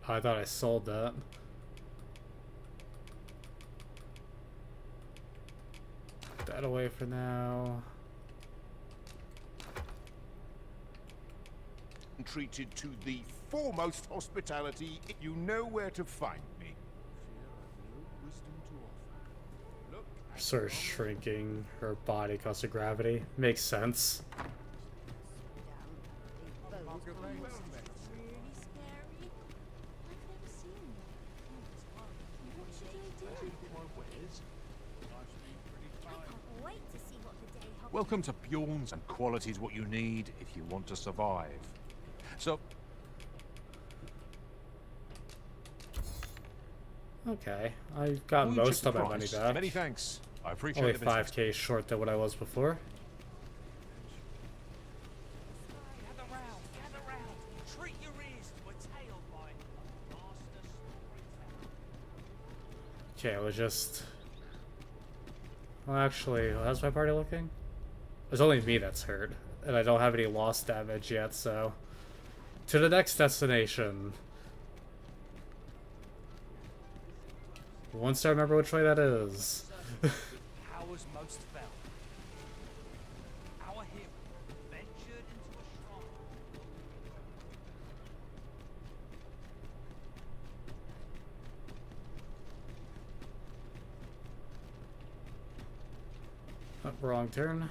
I thought I sold that. Put that away for now. Treated to the foremost hospitality, you know where to find me. Sort of shrinking her body because of gravity. Makes sense. Welcome to Bjorn's, and quality's what you need if you want to survive. So, Okay, I got will you most check of the my money price? back. Many thanks. I appreciate Only the business. 5k short than what I was before. Gather round, gather round. Treat your ears to a tale by Master Storyteller. Okay, it was just... Well, actually, how's my party looking? There's only me that's hurt, and I don't have any loss damage yet, so... To the next destination. Once I remember which way that is. Powers most fell. Our hero ventured into a shrine. Oh, wrong turn.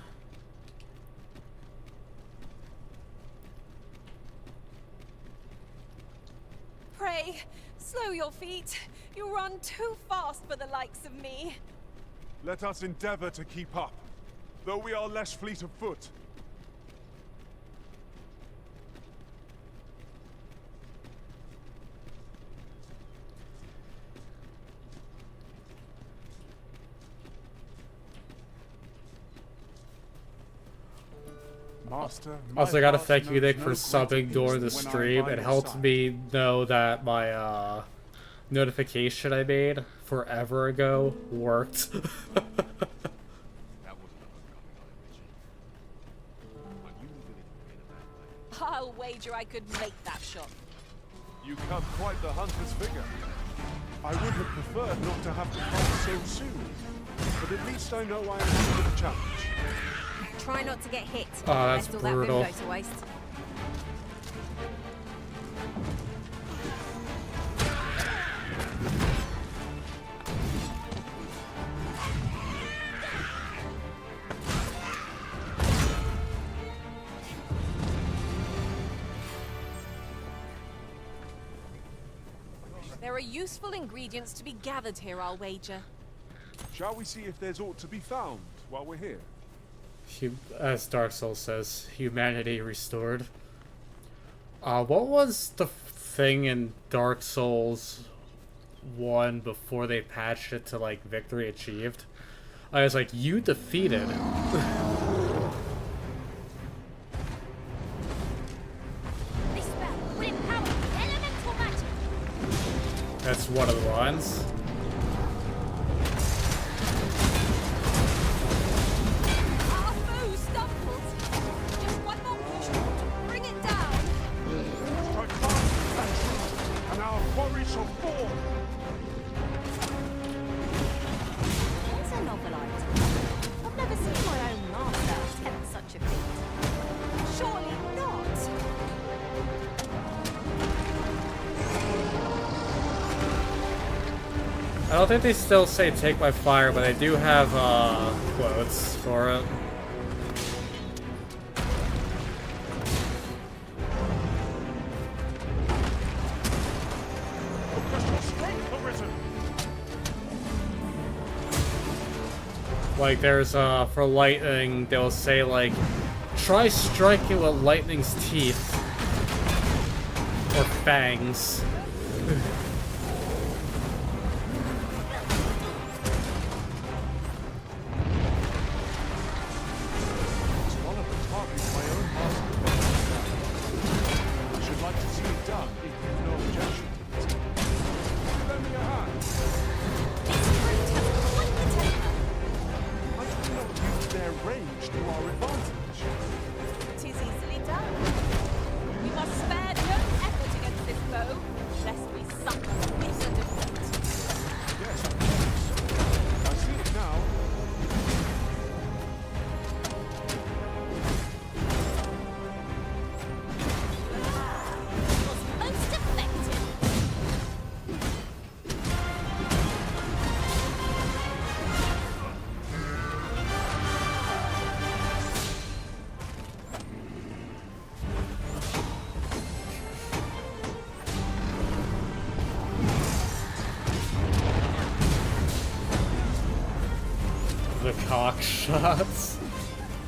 Pray, slow your feet. You run too fast for the likes of me. Let us endeavor to keep up, though we are less fleet of foot. Master, Also, I gotta thank you, Nick, for subbing during the stream. It helped me know that my notification I made forever ago worked. I'll wager I could make that shot. You cut quite the hunter's figure. I would have preferred not to have to fight so soon, but at least I know I am up to the challenge. Try not to get hit. Oh, that's Lest all that brutal. room go to waste. There are useful ingredients to be gathered here, I'll wager. Shall we see if there's aught to be found while we're here? As Dark Souls says, humanity restored. What was the thing in Dark Souls 1 before they patched it to, like, victory achieved? I was like, you defeated. This spell will empower elemental magic. That's one of the lines. Our foe stumbled. Just one more push to bring it down. Strike fast, and our quarry shall fall. There's a novel item. I've never seen my own master attempt such a feat. Surely not. I don't think they still say take my fire, but they do have, quotes for it. Like, there's, for lightning, they'll say, like, try striking with lightning's teeth. Or fangs. It's one of the targets my own master. I should like to see it done if you've no objection. Lend me a hand. I do not use their range to our advantage. 'Tis easily done. We must spare no effort against this foe. cock shots.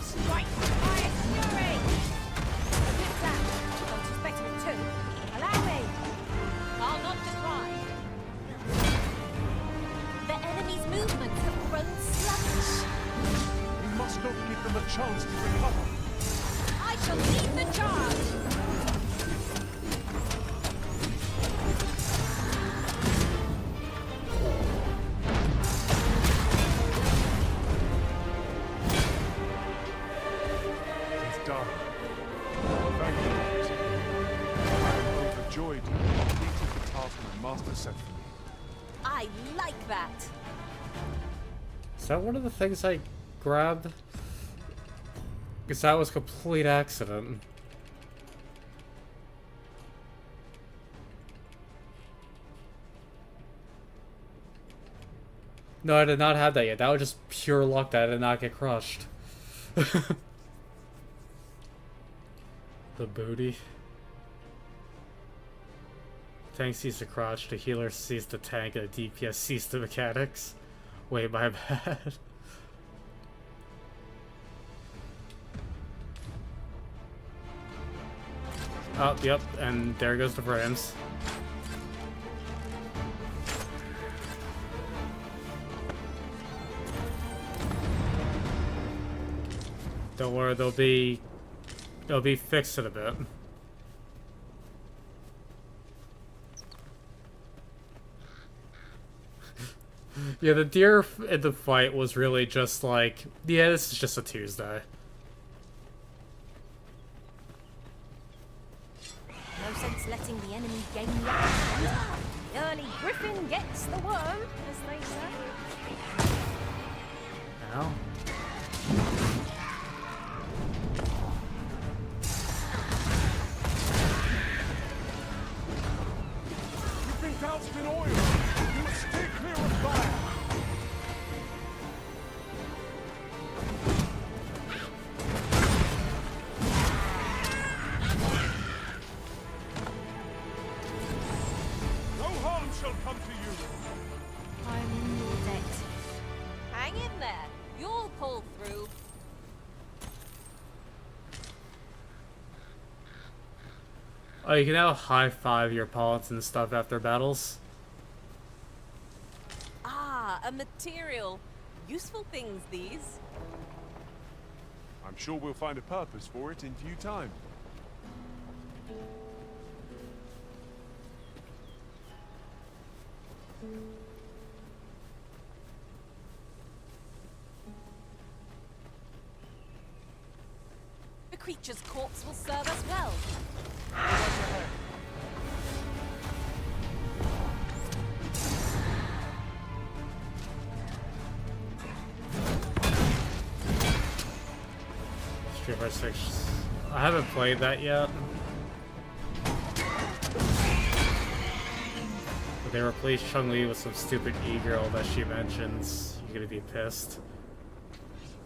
Strike fire fury! Good plan. Don't suspect me too. Allow me. I'll not decline. The enemy's movements have grown sluggish. We must not give them a chance to recover. I shall lead the charge. It's done. Thank you. I am overjoyed you have completed the task my master set for me. I like that. Is that one of the things I grabbed? Because that was a complete accident. No, I did not have that yet. That was just pure luck that I did not get crushed. The booty. Tank sees the crotch, the healer sees the tank, and the DPS sees the mechanics. Wait, my bad. Oh, yep, and there goes the frames. Don't worry, they'll be fixed in a bit. Yeah, the deer in the fight was really just like, yeah, this is just a Tuesday. No sense letting the enemy gain the upper hand. The early griffin gets the worm, as they say. Ow. You've been doused in oil. You stay clear of fire. No harm shall come to you. I'm in your debt. Hang in there. You'll pull through. Oh, you can now high-five your opponents and stuff after battles. Ah, a material. Useful things, these. I'm sure we'll find a purpose for it in due time. The creature's corpse will serve us well. Street Fighter 6. I haven't played that yet. But they replaced Chun-Li with some stupid e-girl that she mentions. You're gonna be pissed.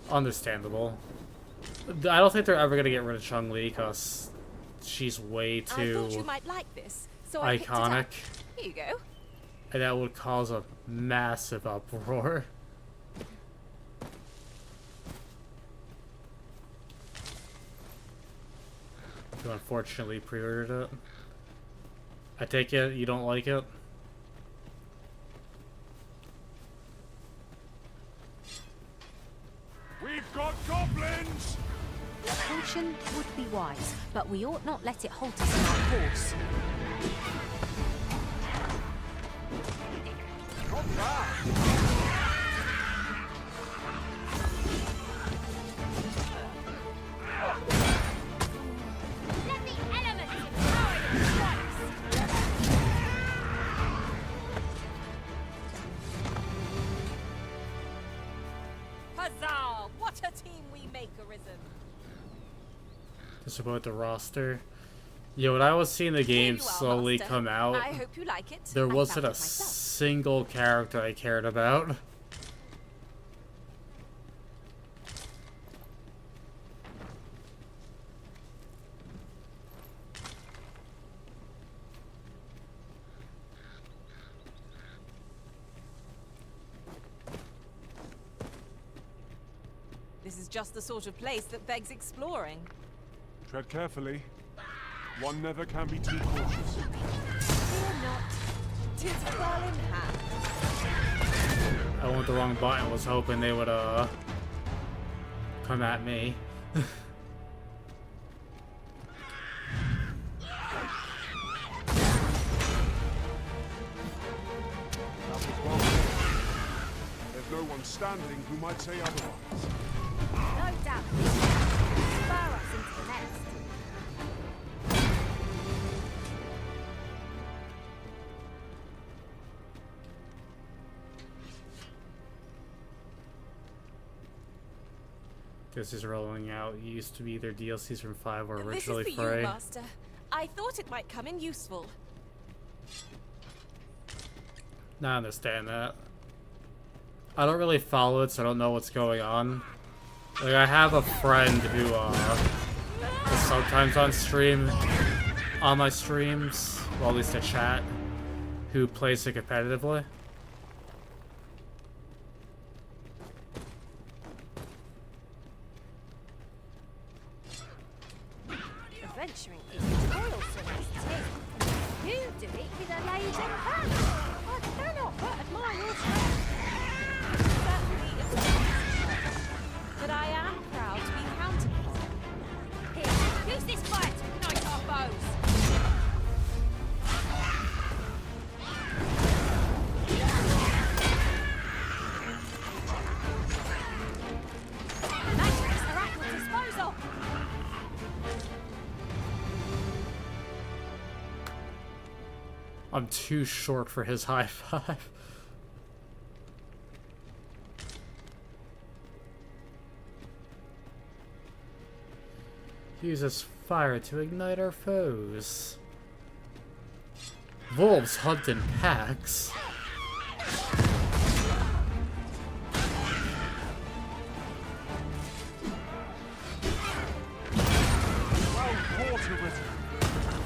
Understandable. I don't think they're ever gonna get rid of Chun-Li because she's way I too thought you might like this, so I picked it iconic. up. Here you go. And that would cause a massive uproar. You unfortunately pre-ordered it. I take it you don't like it? We've got goblins! Caution would be wise, but we ought not let it halt us in our course. Not bad. Let the elements empower your strikes! Huzzah! What a team we make, Arisen. Just about the roster. Yeah, when I was seeing the game Here you are, slowly Master. come out, I hope you like it. there I wasn't found a it myself. single character I cared about. is just the sort of place that begs exploring. Tread carefully. One never can be too cautious. Fear not. 'Tis well in hand. I went the wrong button. Was hoping they would come at me. There's no one standing who might say otherwise. No doubt. Spur us into the next. This is rolling out. It used to be either DLCs from 5 or originally This is for free. you, Master. I thought it might come in useful. Now I understand that. I don't really follow it, so I don't know what's going on. Like, I have a friend who is sometimes on stream, on my streams, well, at least a chat, who plays it competitively. Adventuring is toilsome as tis. You do it with a lazy hand. I cannot but admire your strength. Certainly it's but I am proud to be counted. Here, use this fire to ignite our foes. Matrix are at your disposal. I'm too short for his high five. Uses fire to ignite our foes. Wolves hunt in packs.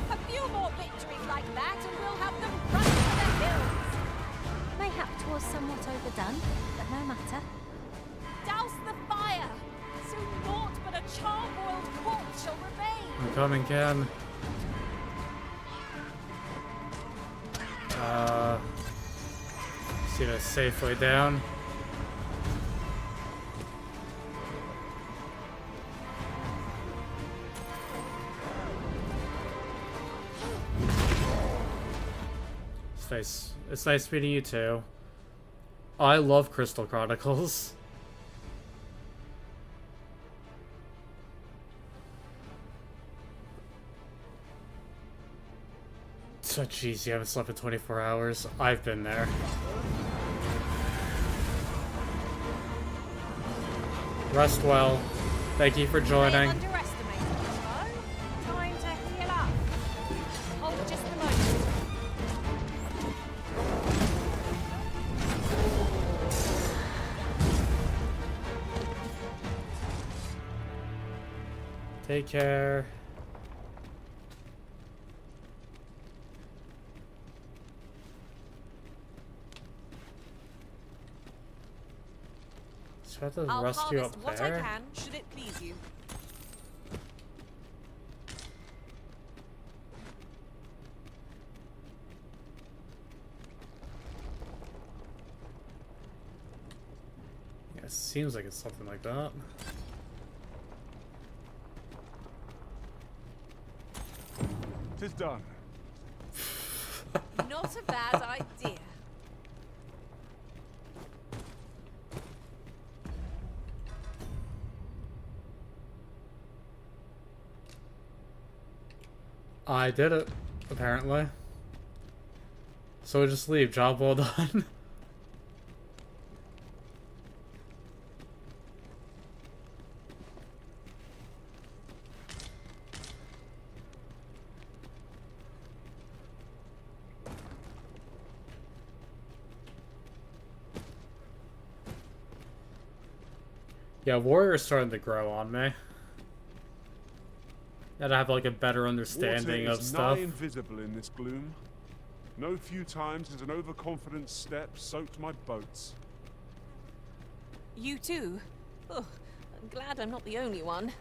A few more victories like that and we'll have them running for the hills. Mayhap 'twas somewhat overdone, but no matter. Douse the fire. Soon naught but a char-boiled corpse shall remain. I'm coming, Ken. See the safe way down. It's nice meeting you too. I love Crystal Chronicles. So jeez, you haven't slept in 24 hours. I've been there. Rest well. Thank you for joining. Underestimated the foe. Time to heal up. Hold just a moment. Take care. So I have to I'll rescue harvest up what there? I can, should it please you. Yeah, it seems like it's something like that. Tis done. Not a bad idea. I did it, apparently. So we just leave. Job well done. Yeah, Warrior's starting to grow on me. Gotta have like a better understanding Water of is stuff. nigh invisible in this gloom. No few times has an overconfident step soaked my boats. You too? Oh, I'm glad I'm not the only one.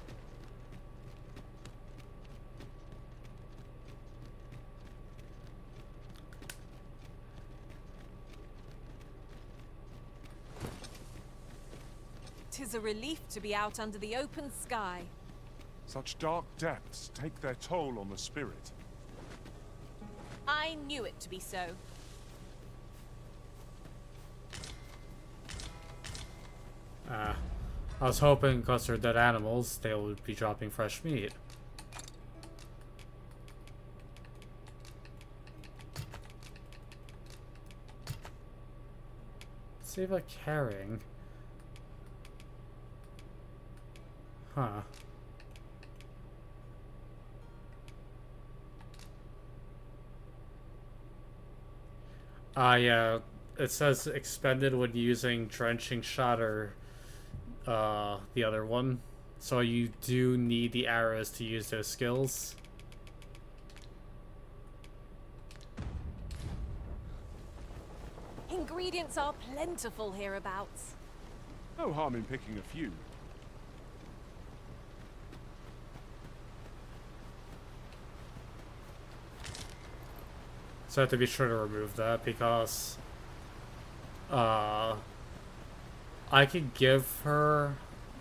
Tis a relief to be out under the open sky. Such dark depths take their toll on the spirit. I knew it to be so. I was hoping because they're dead animals, they would be dropping fresh meat. Let's see about carrying. Huh. Yeah, it says expended when using drenching shot or the other one. So you do need the arrows to use those skills. Ingredients are plentiful hereabouts. No harm in picking a few. So I have to be sure to remove that because I could give her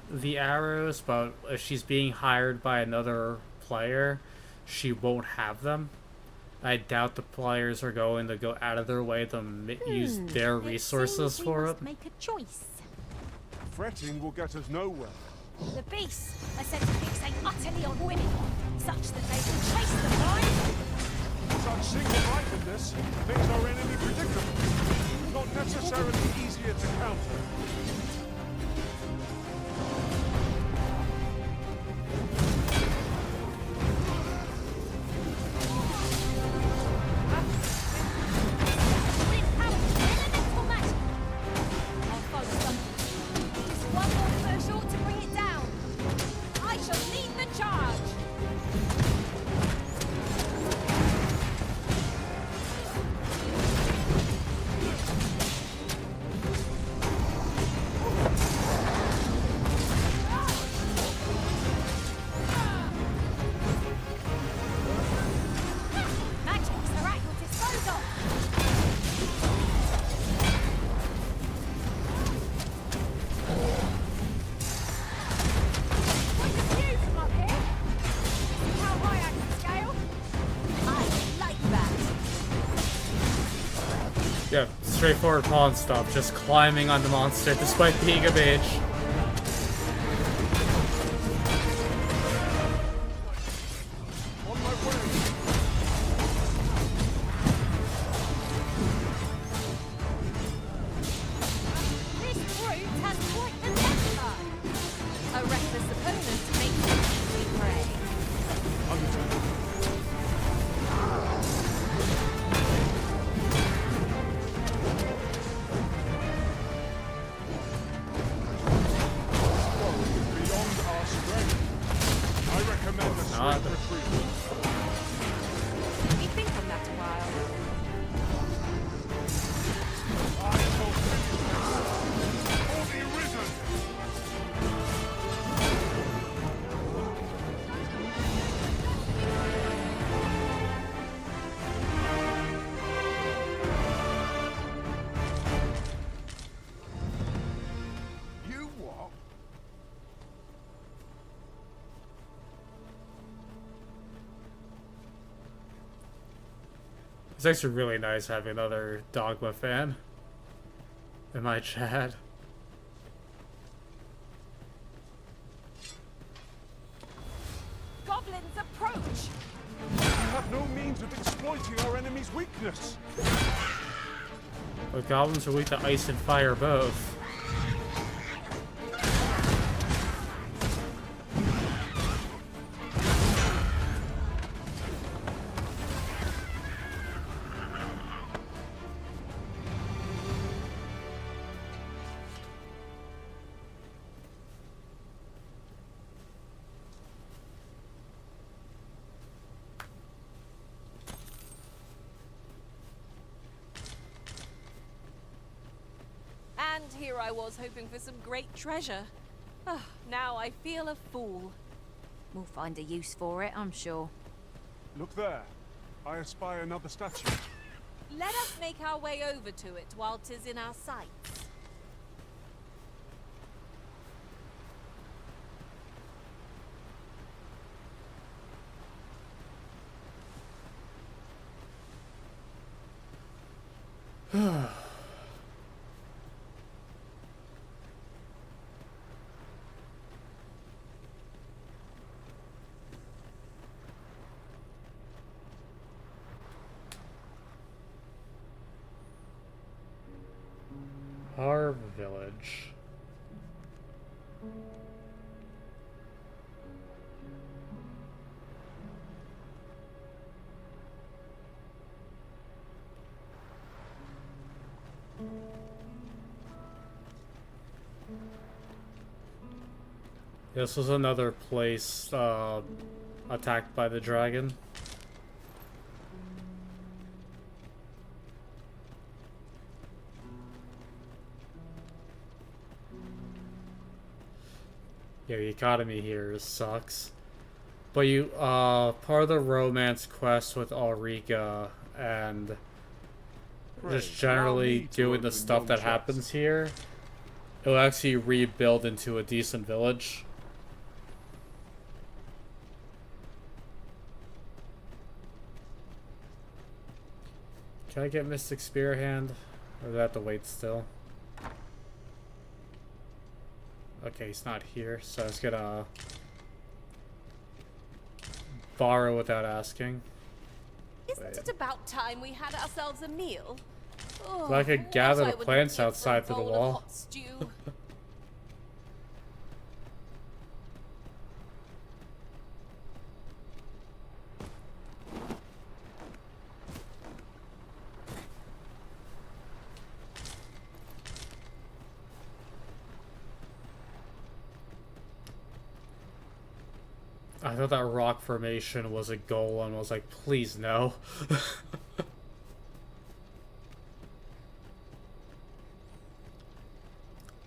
the arrows, but if she's being hired by another player, she won't have them. I doubt the players are going to go out of their way to use their resources for it. Make a choice. Fretting will get us nowhere. The beasts are said to fixate utterly on women, such that they can chase them, right? Such single-mindedness makes our enemy predictable, not necessarily easier to counter. Yeah, straightforward pawn stuff, just climbing on the monster despite being a mage. It's actually really nice having another Dogma fan in my chat. Goblins approach! We have no means of exploiting our enemy's weakness. But goblins are weak to ice and fire both. And here I was hoping for some great treasure. Now I feel a fool. We'll find a use for it, I'm sure. Look there. I espy another statue. Let us make our way over to it while 'tis in our sights. Our village. This was another place attacked by the dragon. Yeah, the economy here sucks. But you, part of the romance quest with Ulrika and just generally doing the stuff that happens here, it'll actually rebuild into a decent village. Can I get Mystic Spear Hand? Or do I have to wait still? Okay, he's not here, so I was gonna borrow without asking. Isn't it about time we had ourselves a meal? Well, I could gather the plants outside through the wall. Stew. I thought that rock formation was a goal and I was like, please no.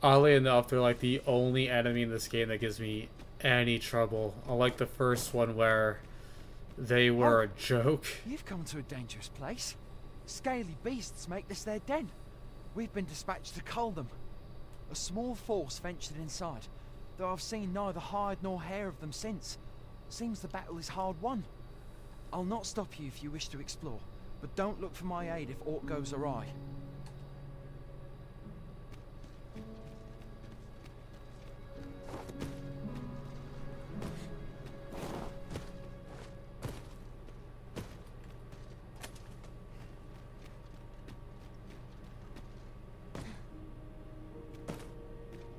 Oddly enough, they're like the only enemy in this game that gives me any trouble. Unlike the first one where they were a joke. You've come to a dangerous place. Scaly beasts make this their den. We've been dispatched to cull them. A small force ventured inside, though I've seen neither hide nor hair of them since. Seems the battle is hard won. I'll not stop you if you wish to explore, but don't look for my aid if aught goes awry.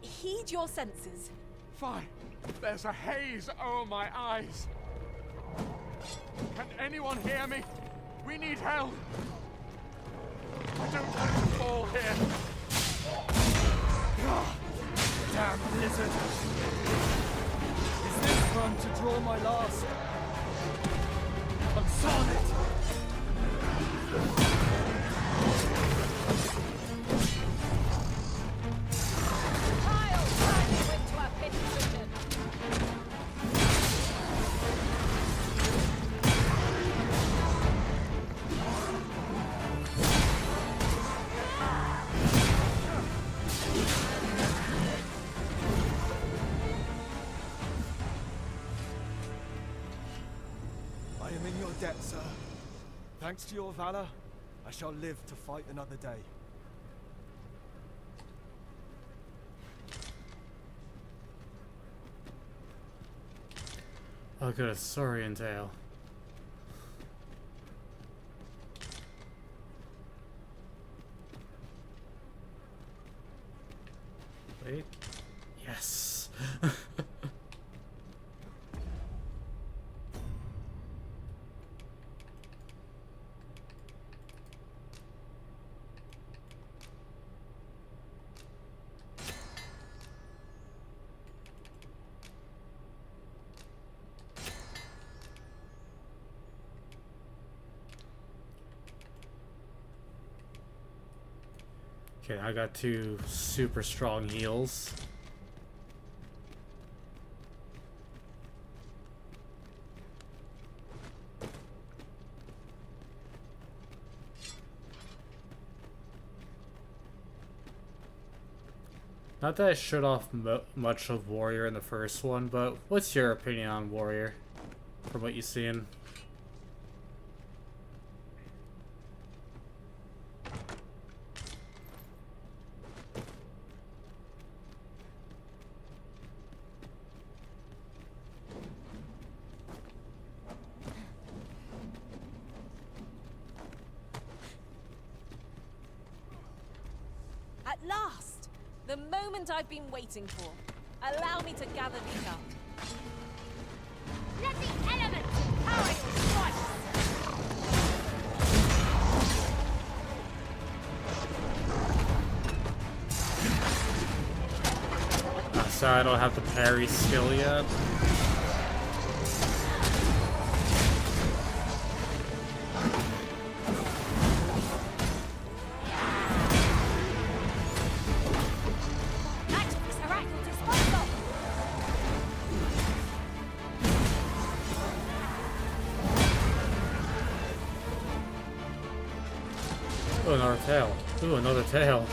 Heed your senses. Fine. There's a haze over my eyes. Can anyone hear me? We need help. I don't want to fall here. Damn blizzard. Is this run to draw my last? I'm solid. Sir. Thanks to your valor, I shall live to fight another day. Oh good, a saurian tail. Wait. Yes. Okay, I got two super strong heals. Not that I showed off much of Warrior in the first one, but what's your opinion on Warrior from what you've seen? At last! The moment I've been waiting for. Allow me to gather these up. Let the elements empower your strikes! Sorry, I don't have the parry skill yet. Oh, another tail. Ooh, another tail.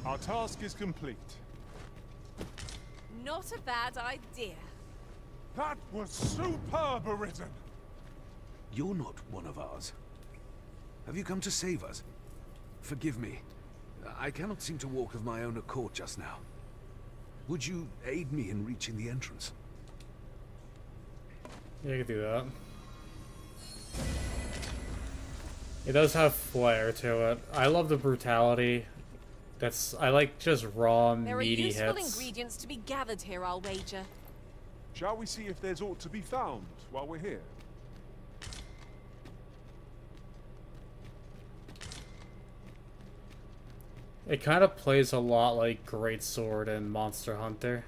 Our task is complete. Not a bad idea. That was superb, Arisen! You're not one of ours. Have you come to save us? Forgive me. I cannot seem to walk of my own accord just now. Would you aid me in reaching the entrance? Yeah, you can do that. It does have flair to it. I love the brutality. I like just raw, meaty hits. There are useful ingredients to be gathered here, I'll wager. Shall we see if there's aught to be found while we're here? It kind of plays a lot like Greatsword and Monster Hunter.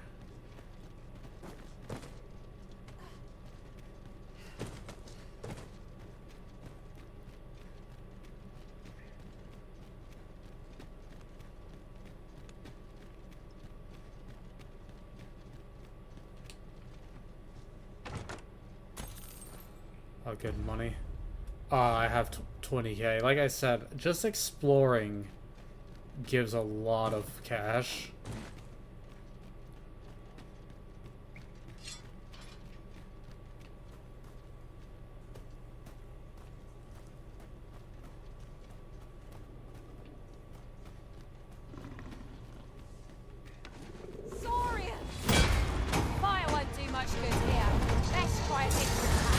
Oh, good money. I have 20k. Like I said, just exploring gives a lot of cash. Saurians! Fire won't do much good here. Let's try a different tack.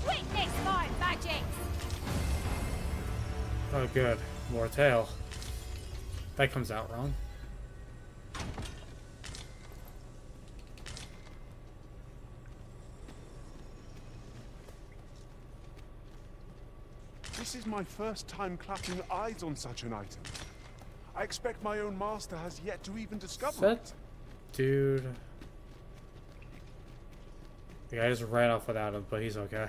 Witness my magic! Oh, good. More tail. That comes out wrong. This is my first time clapping eyes on such an item. I expect my own master has yet to even discover it. Dude. The guy just ran off without him, but he's okay.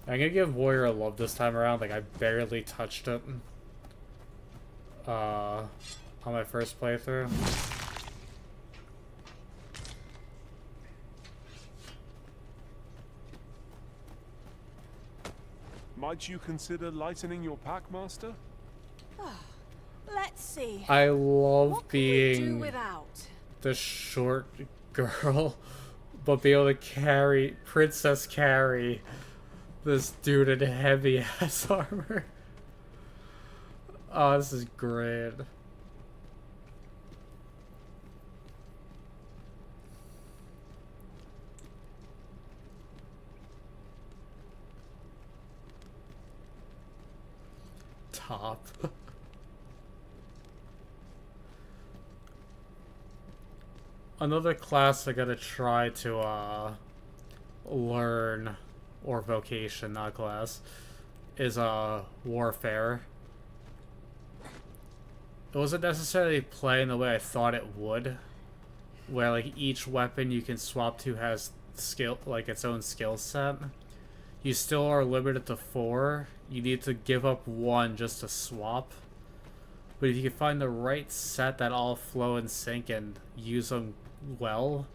I'm gonna give Warrior a love this time around. Like, I barely touched it on my first playthrough. Might you consider lightening your pack, Master? Let's see. I love What can we do being without? the short girl, but be able to carry, princess carry this dude in heavy ass armor. Oh, this is great. Top. Another class I gotta try to learn, or vocation, not class, is warfare. It wasn't necessarily playing the way I thought it would, where like each weapon you can swap to has skill, like its own skill set. You still are limited to 4. You need to give up 1 just to swap. But if you can find the right set that all flow and sync and use them well,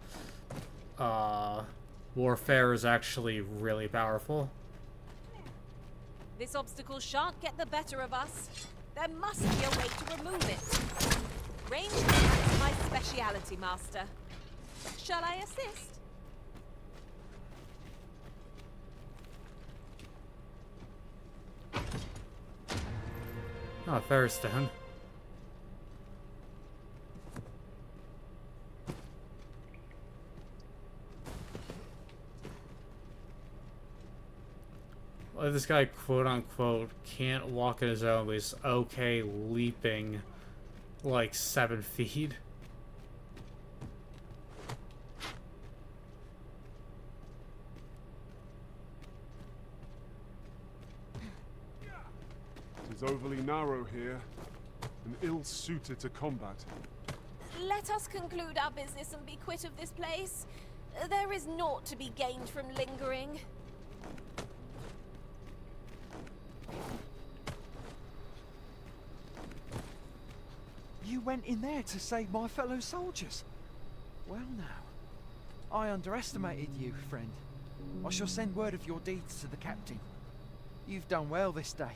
warfare is actually really powerful. This obstacle shan't get the better of us. There must be a way to remove it. Range is my speciality, Master. Shall I assist? Oh, Ferrystone. Well, this guy, quote-unquote, can't walk on his own, but he's okay leaping like 7 feet. It is overly narrow here, and ill-suited to combat. Let us conclude our business and be quit of this place. There is naught to be gained from lingering. You went in there to save my fellow soldiers. Well now, I underestimated you, friend. I shall send word of your deeds to the captain. You've done well this day.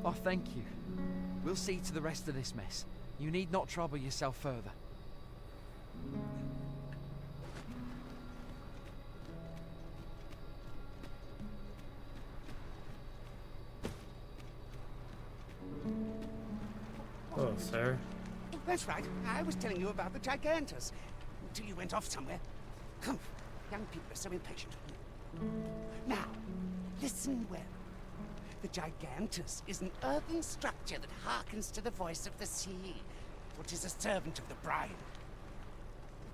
I thank you. We'll see to the rest of this mess. You need not trouble yourself further. Oh, sir. That's right. I was telling you about the Gigantus. Until you went off somewhere. Humph. Young people are so impatient. Now, listen well. The Gigantus is an earthen structure that hearkens to the voice of the sea, for 'tis a servant of the brine.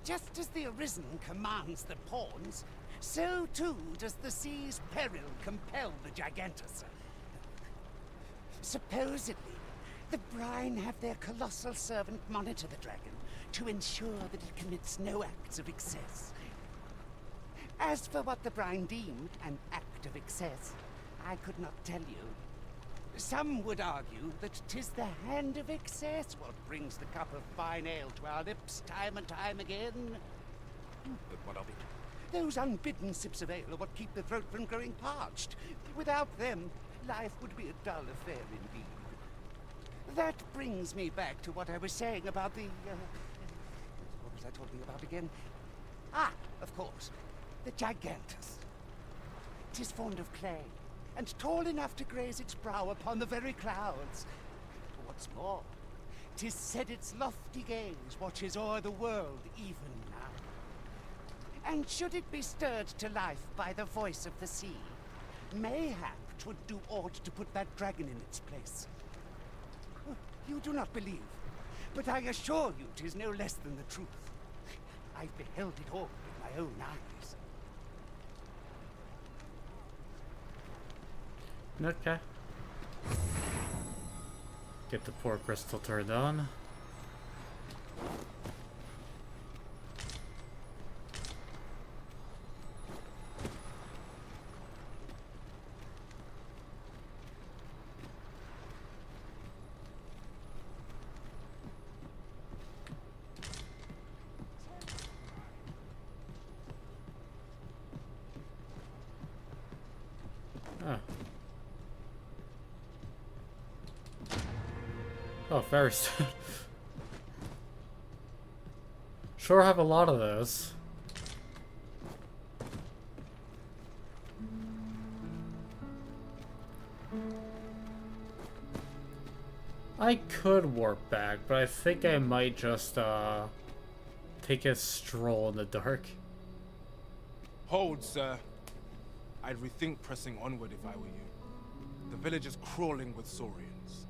Just as the Arisen commands the pawns, so too does the sea's peril compel the Gigantus. Supposedly, the brine have their colossal servant monitor the dragon to ensure that it commits no acts of excess. As for what the brine deemed an act of excess, I could not tell you. Some would argue that 'tis the hand of excess what brings the cup of fine ale to our lips time and time again. But what of it? Those unbidden sips of ale are what keep the throat from growing parched. Without them, life would be a dull affair indeed. That brings me back to what I was saying about the... what was I talking about again? Ah, of course. The Gigantus. 'Tis fond of clay, and tall enough to graze its brow upon the very clouds. What's more, 'tis said its lofty gaze watches o'er the world even now. And should it be stirred to life by the voice of the sea, mayhap 'twould do aught to put that dragon in its place. You do not believe, but I assure you 'tis no less than the truth. I've beheld it all with my own eyes. Okay. Get the poor crystal turned on. Oh, first. Sure have a lot of those. I could warp back, but I think I might just take a stroll in the dark. Hold, sir. I'd rethink pressing onward if I were you. The village is crawling with saurians.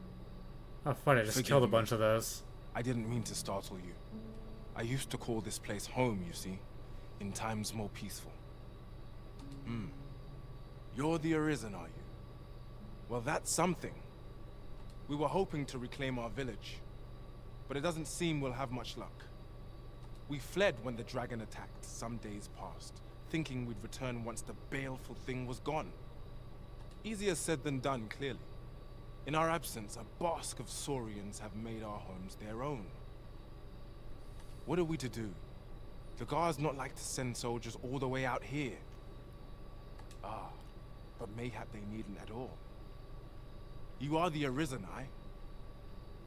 Oh, funny, I just killed a bunch of those. I didn't mean to startle you. I used to call this place home, you see, in times more peaceful. You're the Arisen, are you? Well, that's something. We were hoping to reclaim our village, but it doesn't seem we'll have much luck. We fled when the dragon attacked some days past, thinking we'd return once the baleful thing was gone. Easier said than done, clearly. In our absence, a bask of Saurians have made our homes their own. What are we to do? The guards not like to send soldiers all the way out here. But mayhap they needn't at all. You are the Arisen, aye?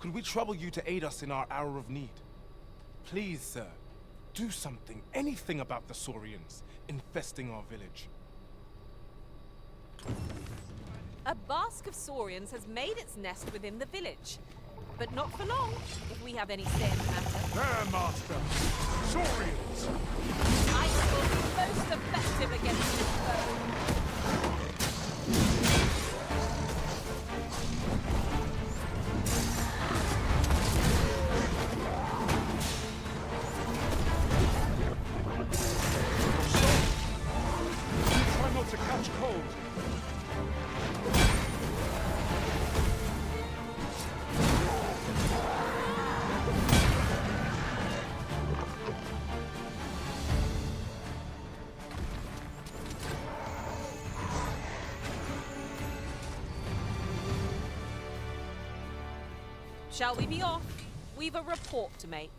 Could we trouble you to aid us in our hour of need? Please, sir, do something, anything about the Saurians infesting our village. A bask of Saurians has made its nest within the village. But not for long, if we have any say in the matter. There, Master! Saurians! Ice will be most effective against this foe. Try not to catch cold. Shall we be off? We've a report to make.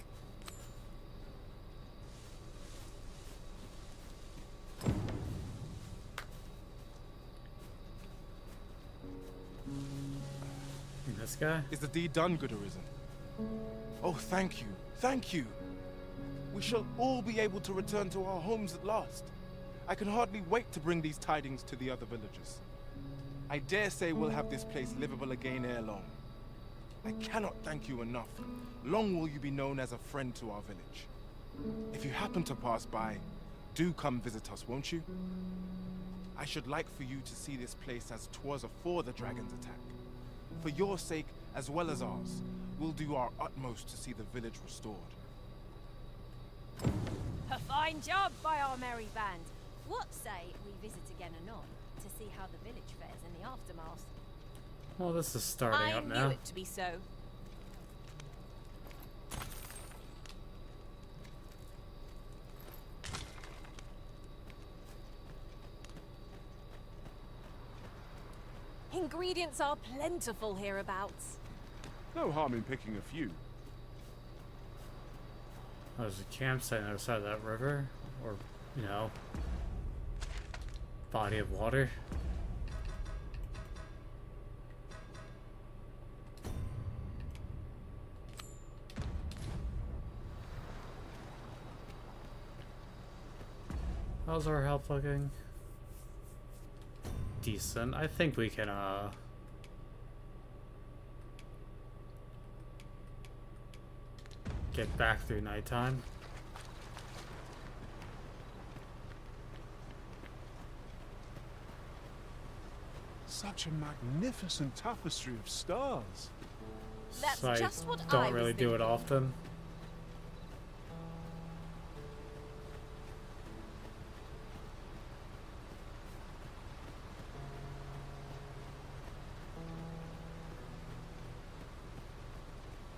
This guy? Is the deed done, good Arisen? Oh, thank you. Thank you. We shall all be able to return to our homes at last. I can hardly wait to bring these tidings to the other villagers. I dare say we'll have this place livable again ere long. I cannot thank you enough. Long will you be known as a friend to our village. If you happen to pass by, do come visit us, won't you? I should like for you to see this place as 'twas afore the dragon's attack. For your sake, as well as ours, we'll do our utmost to see the village restored. A fine job by our merry band. What say we visit again anon to see how the village fares in the aftermath? Well, this is starting up I now. knew it to be so. Ingredients are plentiful hereabouts. No harm in picking a few. Oh, there's a campsite on the other side of that river, or, you know, body of water. How's our health looking? Decent. I think we can, get back through nighttime. Such a magnificent tapestry of stars. That's So just what I I don't was really do it thinking. often.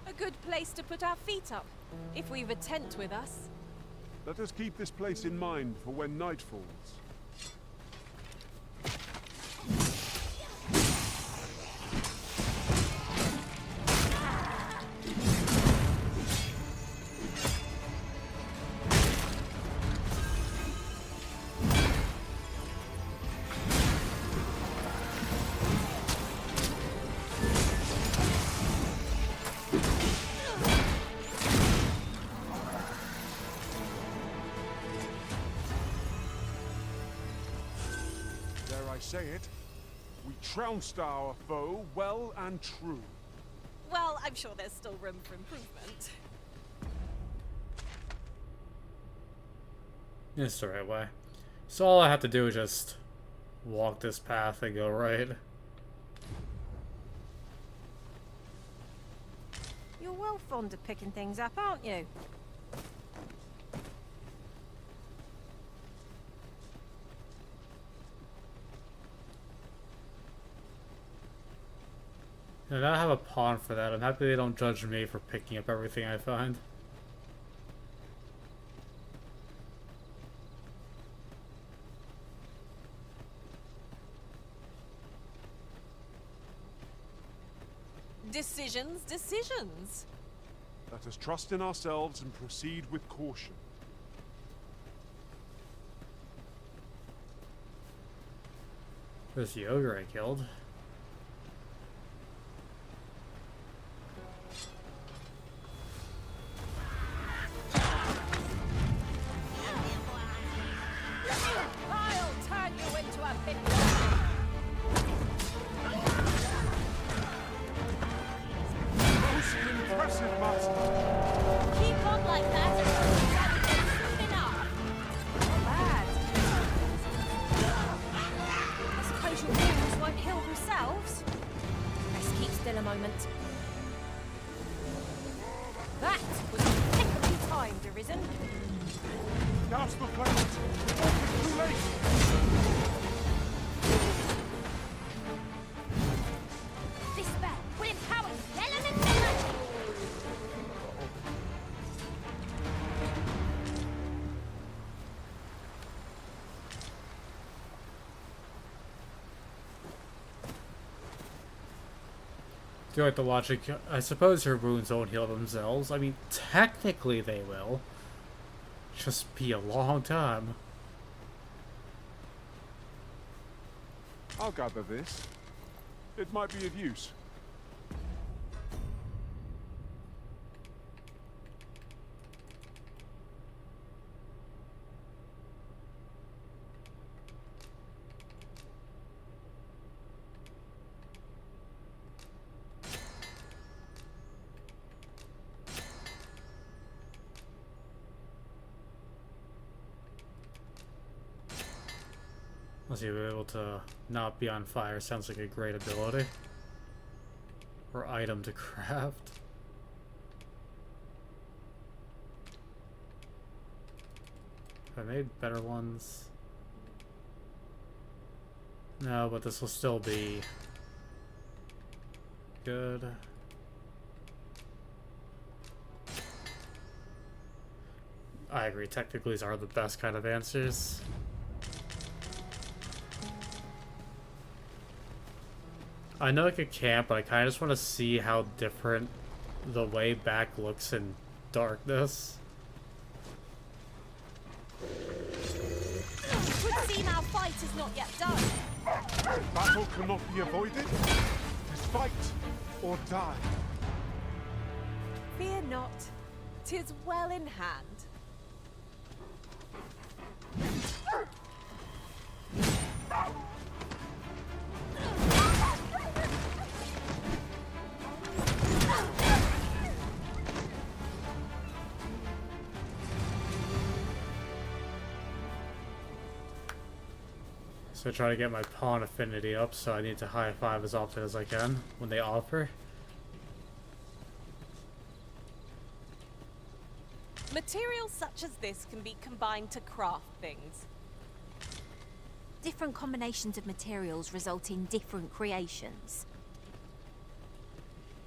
A good place to put our feet up, if we've a tent with us. Let us keep this place in mind for when night falls. I say it, we trounced our foe well and true. Well, I'm sure there's still room for improvement. It's the right way. So all I have to do is just walk this path and go right. You're well fond of picking things up, aren't you? And I have a pawn for that. I'm happy they don't judge me for picking up everything I find. Decisions, decisions. Let us trust in ourselves and proceed with caution. There's the ogre I killed. I'll turn you into a pit. Most impressive, Master. Keep on like that and you'll have it soon enough. Not bad. I suppose your wounds won't heal themselves. Let's keep still a moment. That was impeccably timed, Arisen. Douse the flames. It's too late. This spell will empower the element of magic. Do you like the logic? I suppose her wounds won't heal themselves. I mean, technically they will. Just be a long time. I'll gather this. It might be of use. Unless you're able to not be on fire, sounds like a great ability. Or item to craft. Have I made better ones? No, but this will still be good. I agree, technically these are the best kind of answers. I know I could camp, but I kind of just want to see how different the way back looks in darkness. Would seem our fight is not yet done. Battle cannot be avoided. It is fight or die. Fear not, 'tis well in hand. So I try to get my pawn affinity up, so I need to high five as often as I can when they offer. Materials such as this can be combined to craft things. Different combinations of materials result in different creations.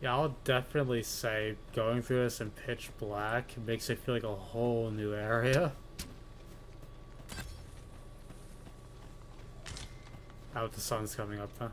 Yeah, I'll definitely say going through this in pitch black makes it feel like a whole new area. Out, the sun's coming up though.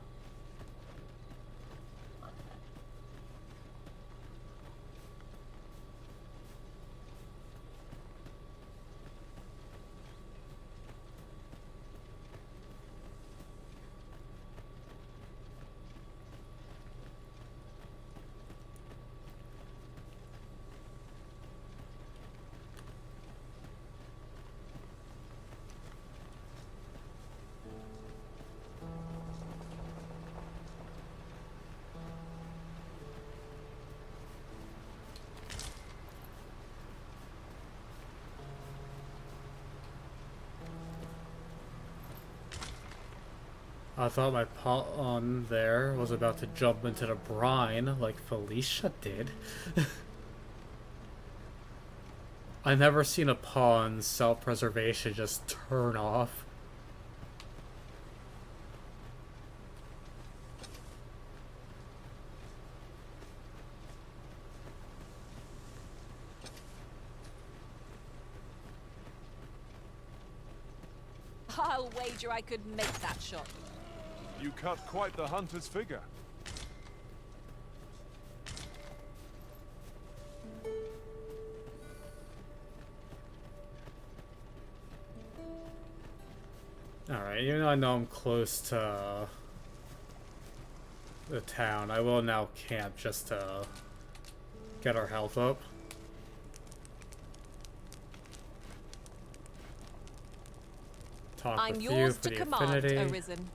I thought my pawn there was about to jump into the brine like Felicia did. I've never seen a pawn's self-preservation just turn off. I'll wager I could make that shot. You cut quite the hunter's figure. Alright, even though I know I'm close to the town, I will now camp just to get our health up. Talk I'm with yours you to for the command, affinity. Arisen.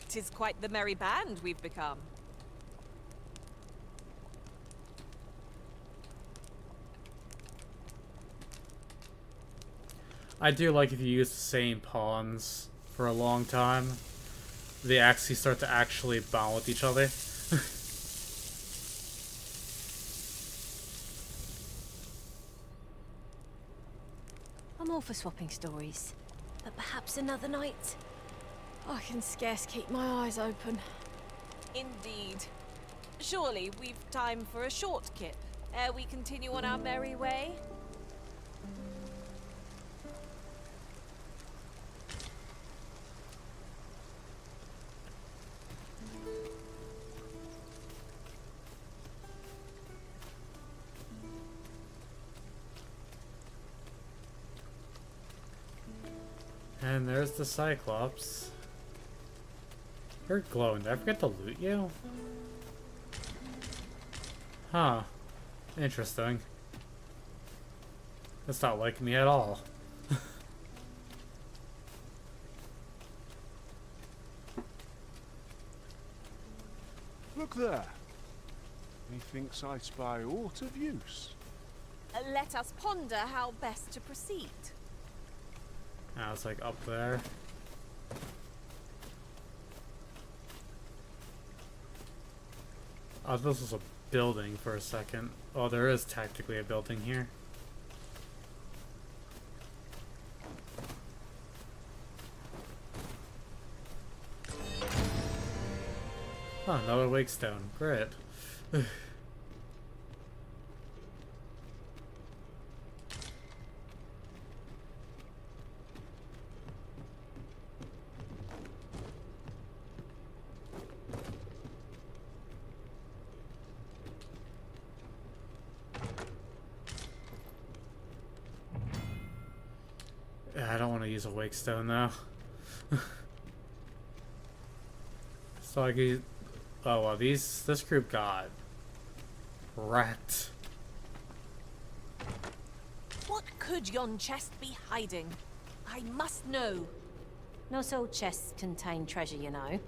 'Tis quite the merry band we've become. I do like if you use the same pawns for a long time, they actually start to actually bond with each other. I'm all for swapping stories, but perhaps another night. I can scarce keep my eyes open. Indeed. Surely we've time for a short kip, ere we continue on our merry way? And there's the Cyclops. You're glowing. Did I forget to loot you? Huh. Interesting. That's not like me at all. Look there. Methinks I spy aught of use. Let us ponder how best to proceed. Now it's like up there. Oh, this was a building for a second. Oh, there is technically a building here. Oh, another wake stone. Great. I don't want to use a wake stone though. So I could. Oh well, this group got wrecked. What could yon chest be hiding? I must know. Not all chests contain treasure, you know.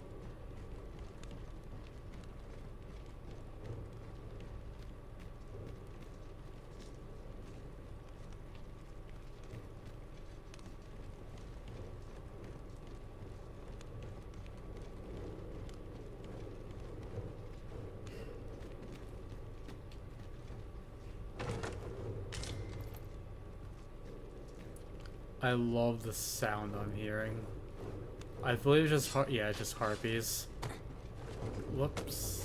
I love the sound I'm hearing. I believe it's just yeah, just harpies. Whoops.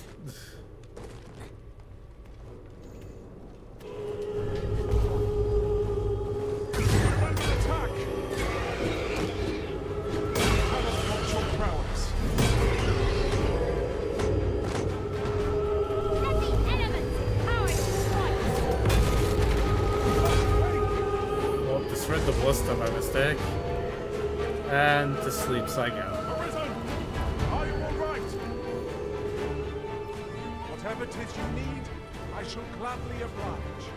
The blister by mistake. And to sleep I go. Arisen! Are you alright? Whatever 'tis you need, I shall gladly oblige.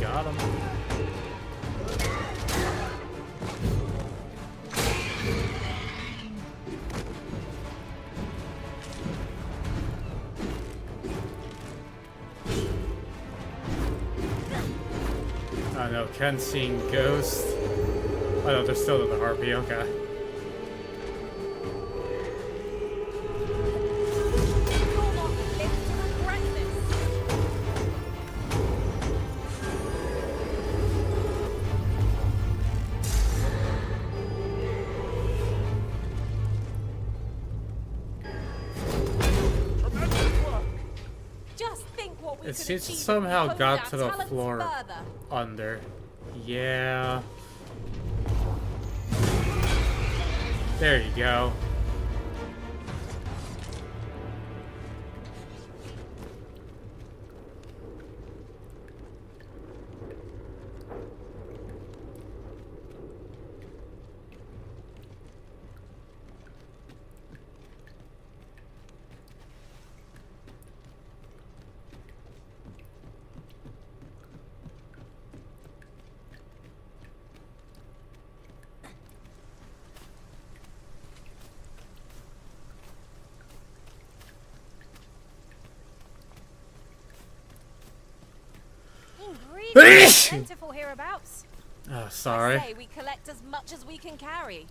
Got him. I know, Ken's seeing ghosts. Oh no, they're still in the harpy, okay. It could seems to achieve if we somehow honed got our to the talents floor further. under. Yeah. There you go. Ingredients plentiful hereabouts. Oh, sorry. I say we collect as much as we can carry.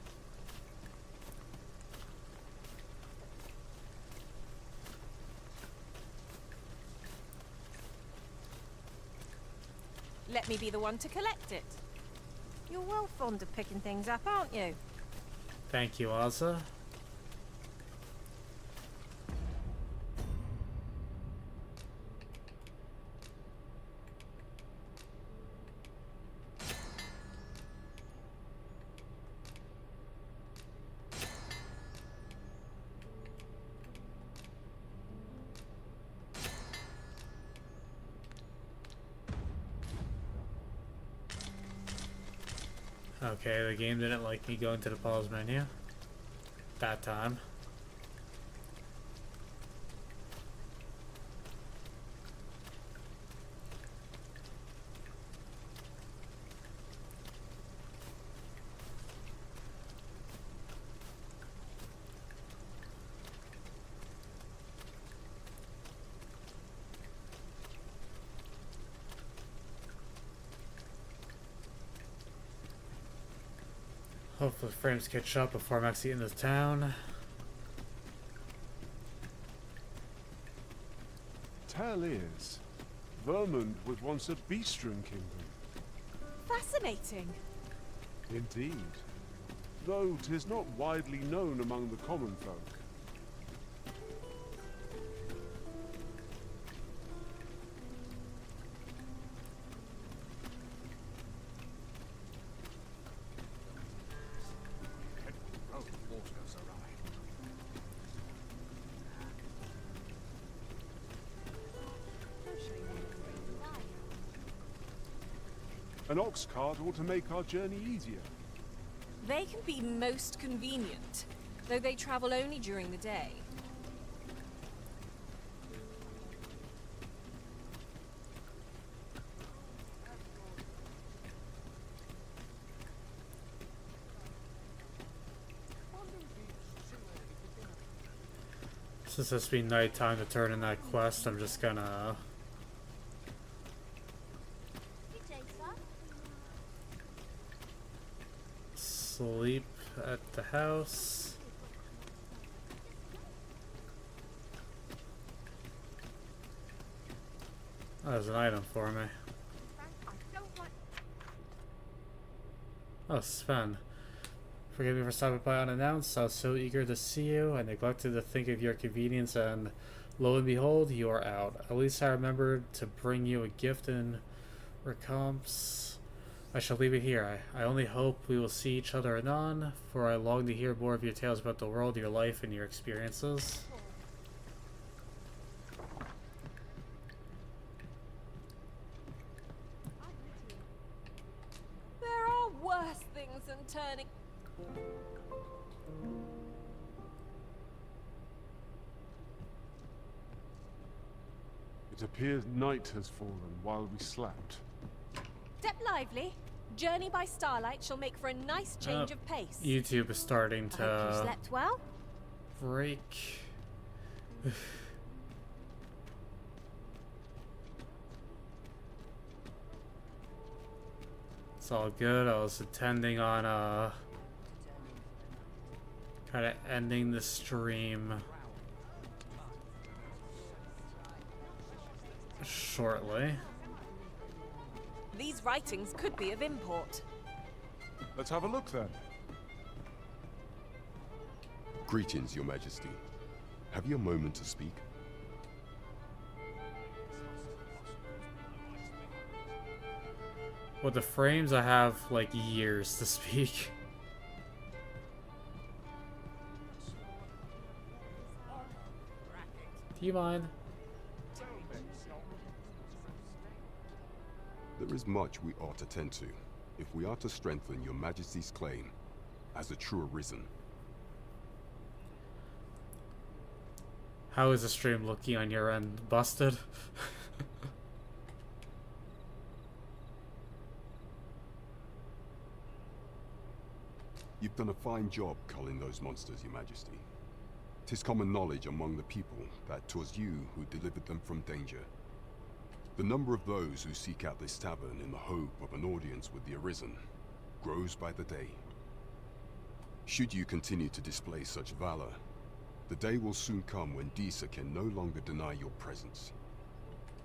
Let me be the one to collect it. You're well fond of picking things up, aren't you? Thank you, Ozza. Okay, the game didn't like me going to the pause menu. That time. Hopefully frames catch up before I'm actually in the town. Tale is, Vermund was once a beastren kingdom. Fascinating. Indeed. Though 'tis not widely known among the common folk. An ox cart ought to make our journey easier. They can be most convenient, though they travel only during the day. Since it's been nighttime to turn in that quest, I'm just gonna sleep at the house. Oh, there's an item for me. Oh, Sven. Forgive me for stopping by unannounced. I was so eager to see you. I neglected to think of your convenience, and lo and behold, you are out. At least I remembered to bring you a gift in recompense. I shall leave it here. I only hope we will see each other anon, for I long to hear more of your tales about the world, your life, and your experiences. There are worse things than turning... It appears night has fallen while we slept. Step lively. Journey by starlight shall make for a nice change of pace. YouTube is starting I hope you to slept well. break. It's all good. I was intending on kind of ending the stream shortly. These writings could be of import. Let's have a look then. Greetings, Your Majesty. Have you a moment to speak? With the frames, I have like years to speak. Do you mind? There is much we ought to tend to, if we are to strengthen your Majesty's claim as a true Arisen. How is the stream looking on your end? Busted? You've done a fine job culling those monsters, Your Majesty. 'Tis common knowledge among the people that 'twas you who delivered them from danger. The number of those who seek out this tavern in the hope of an audience with the Arisen grows by the day. Should you continue to display such valor, the day will soon come when Disa can no longer deny your presence.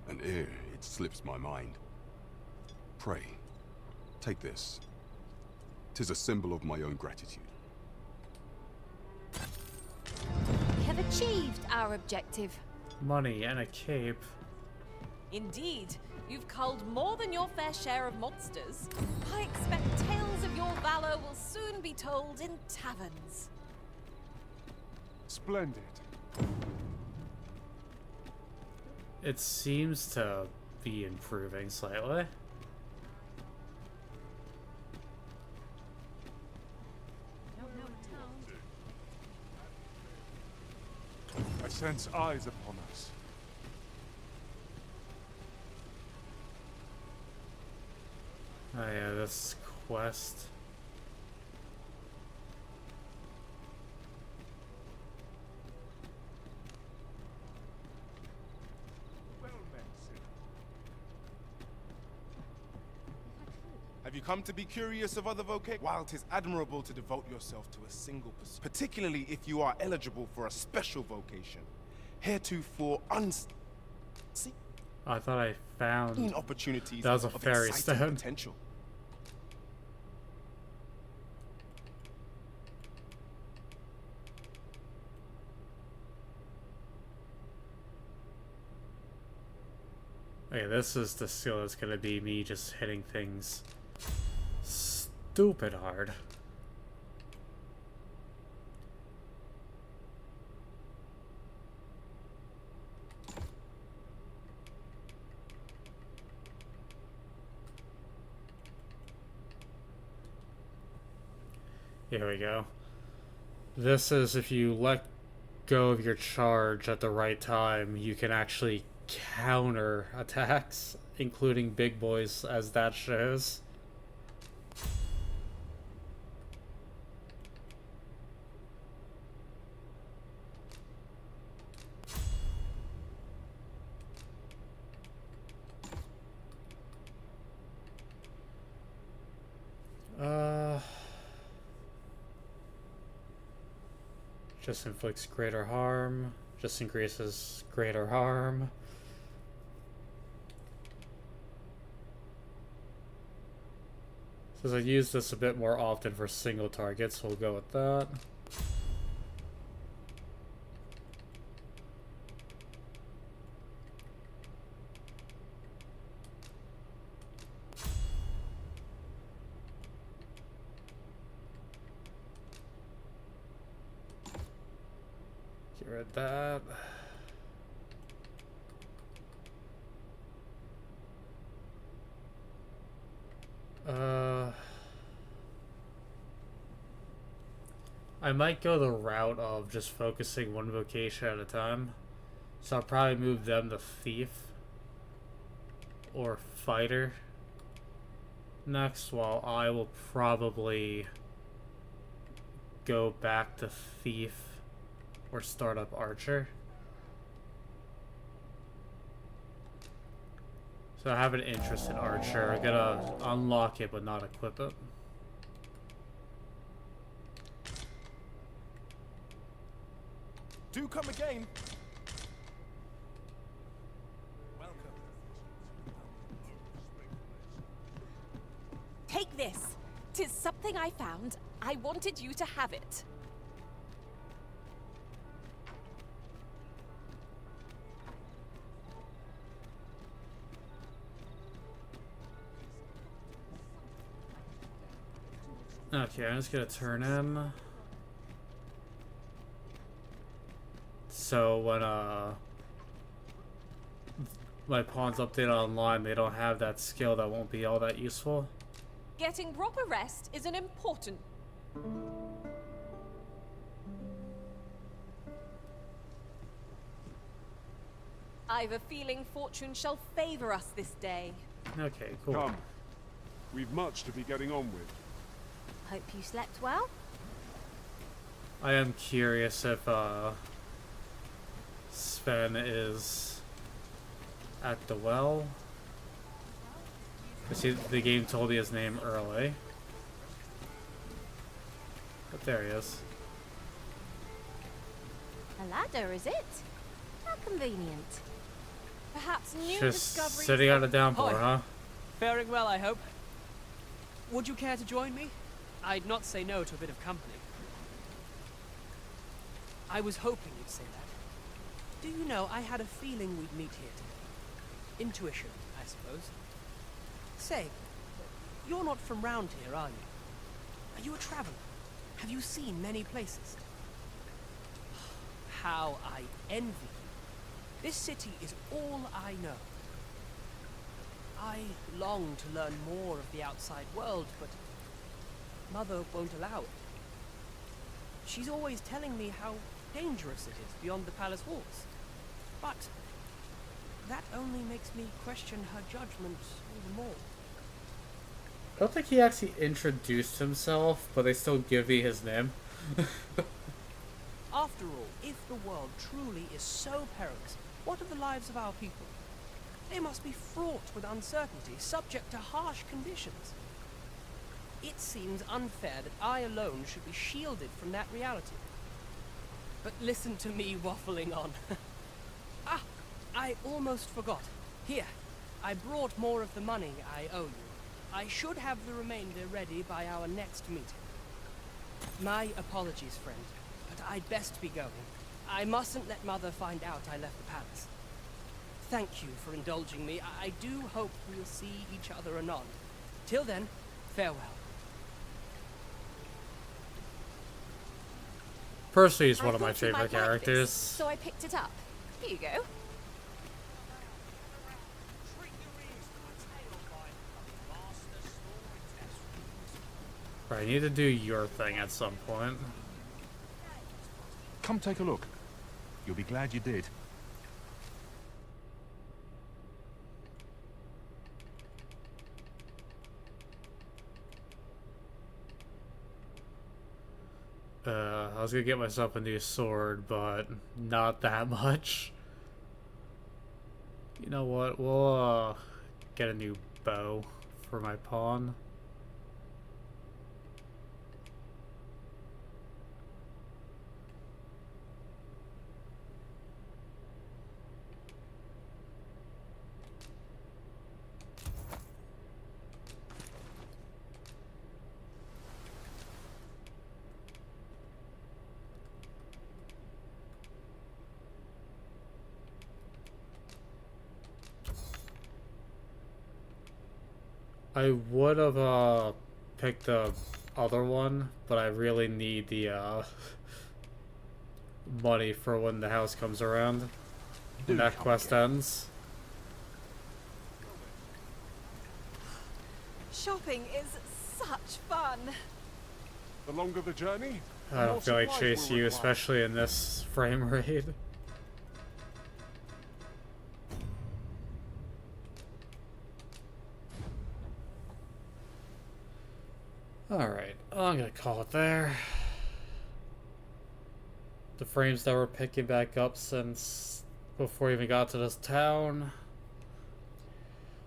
And ere it slips my mind, pray, take this. 'Tis a symbol of my own gratitude. We have achieved our objective. Money and a cape. Indeed, you've culled more than your fair share of monsters. I expect tales of your valor will soon be told in taverns. Splendid. It seems to be improving slightly. I sense eyes upon us. Oh yeah, this quest. Have you come to be curious of other vocations? While 'tis admirable to devote yourself to a single pursuit, particularly if you are eligible for a special vocation, heretofore I thought I found opportunities that was a of fairy exciting stone. potential. Okay, this is the skill that's gonna be me just hitting things stupid hard. Here we go. This is if you let go of your charge at the right time, you can actually counter attacks, including big boys, as that shows. Just inflicts greater harm, just increases greater harm. Says I use this a bit more often for single targets, so we'll go with that. Get rid of that. I might go the route of just focusing one vocation at a time. So I'll probably move them to Thief or Fighter next, while I will probably go back to Thief or start up Archer. So I have an interest in Archer. I'm gonna unlock it but not equip it. Do come again. Take this. 'Tis something I found. I wanted you to have it. Okay, I'm just gonna turn in. So when my pawns update online, they don't have that skill, that won't be all that useful. Getting proper rest is an important... I've a feeling fortune shall favor us this day. Okay, cool. Come. We've much to be getting on with. Hope you slept well. I am curious if Sven is at the well. See, the game told me his name early. But there he is. A ladder, is it? How convenient. Perhaps new Just discoveries... sitting on a downpour, Hi. huh? Faring well, I hope. Would you care to join me? I'd not say no to a bit of company. I was hoping you'd say that. Do you know, I had a feeling we'd meet here today. Intuition, I suppose. Say, you're not from round here, are you? Are you a traveler? Have you seen many places? How I envy you. This city is all I know. I long to learn more of the outside world, but Mother won't allow it. She's always telling me how dangerous it is beyond the palace walls. But that only makes me question her judgment even more. I don't think he actually introduced himself, but they still give me his name. After all, if the world truly is so perilous, what are the lives of our people? They must be fraught with uncertainty, subject to harsh conditions. It seems unfair that I alone should be shielded from that reality. But listen to me waffling on. Ah, I almost forgot. Here, I brought more of the money I owe you. I should have the remainder ready by our next meeting. My apologies, friend, but I'd best be going. I mustn't let Mother find out I left the palace. Thank you for indulging me. I do hope we'll see each other anon. Till then, farewell. Percy is one I of my thought you favorite might like characters. this, so I picked it up. Here you go. Right, I need to do your thing at some point. Come take a look. You'll be glad you did. I was gonna get myself a new sword, but not that much. You know what? We'll get a new bow for my pawn. I would have picked the other one, but I really need the money for when the house comes around. When that quest ends. Shopping is such fun. The longer the journey, I don't feel like chase you, especially in this frame rate. Alright, I'm gonna call it there. The frames that were picking back up since before we even got to this town.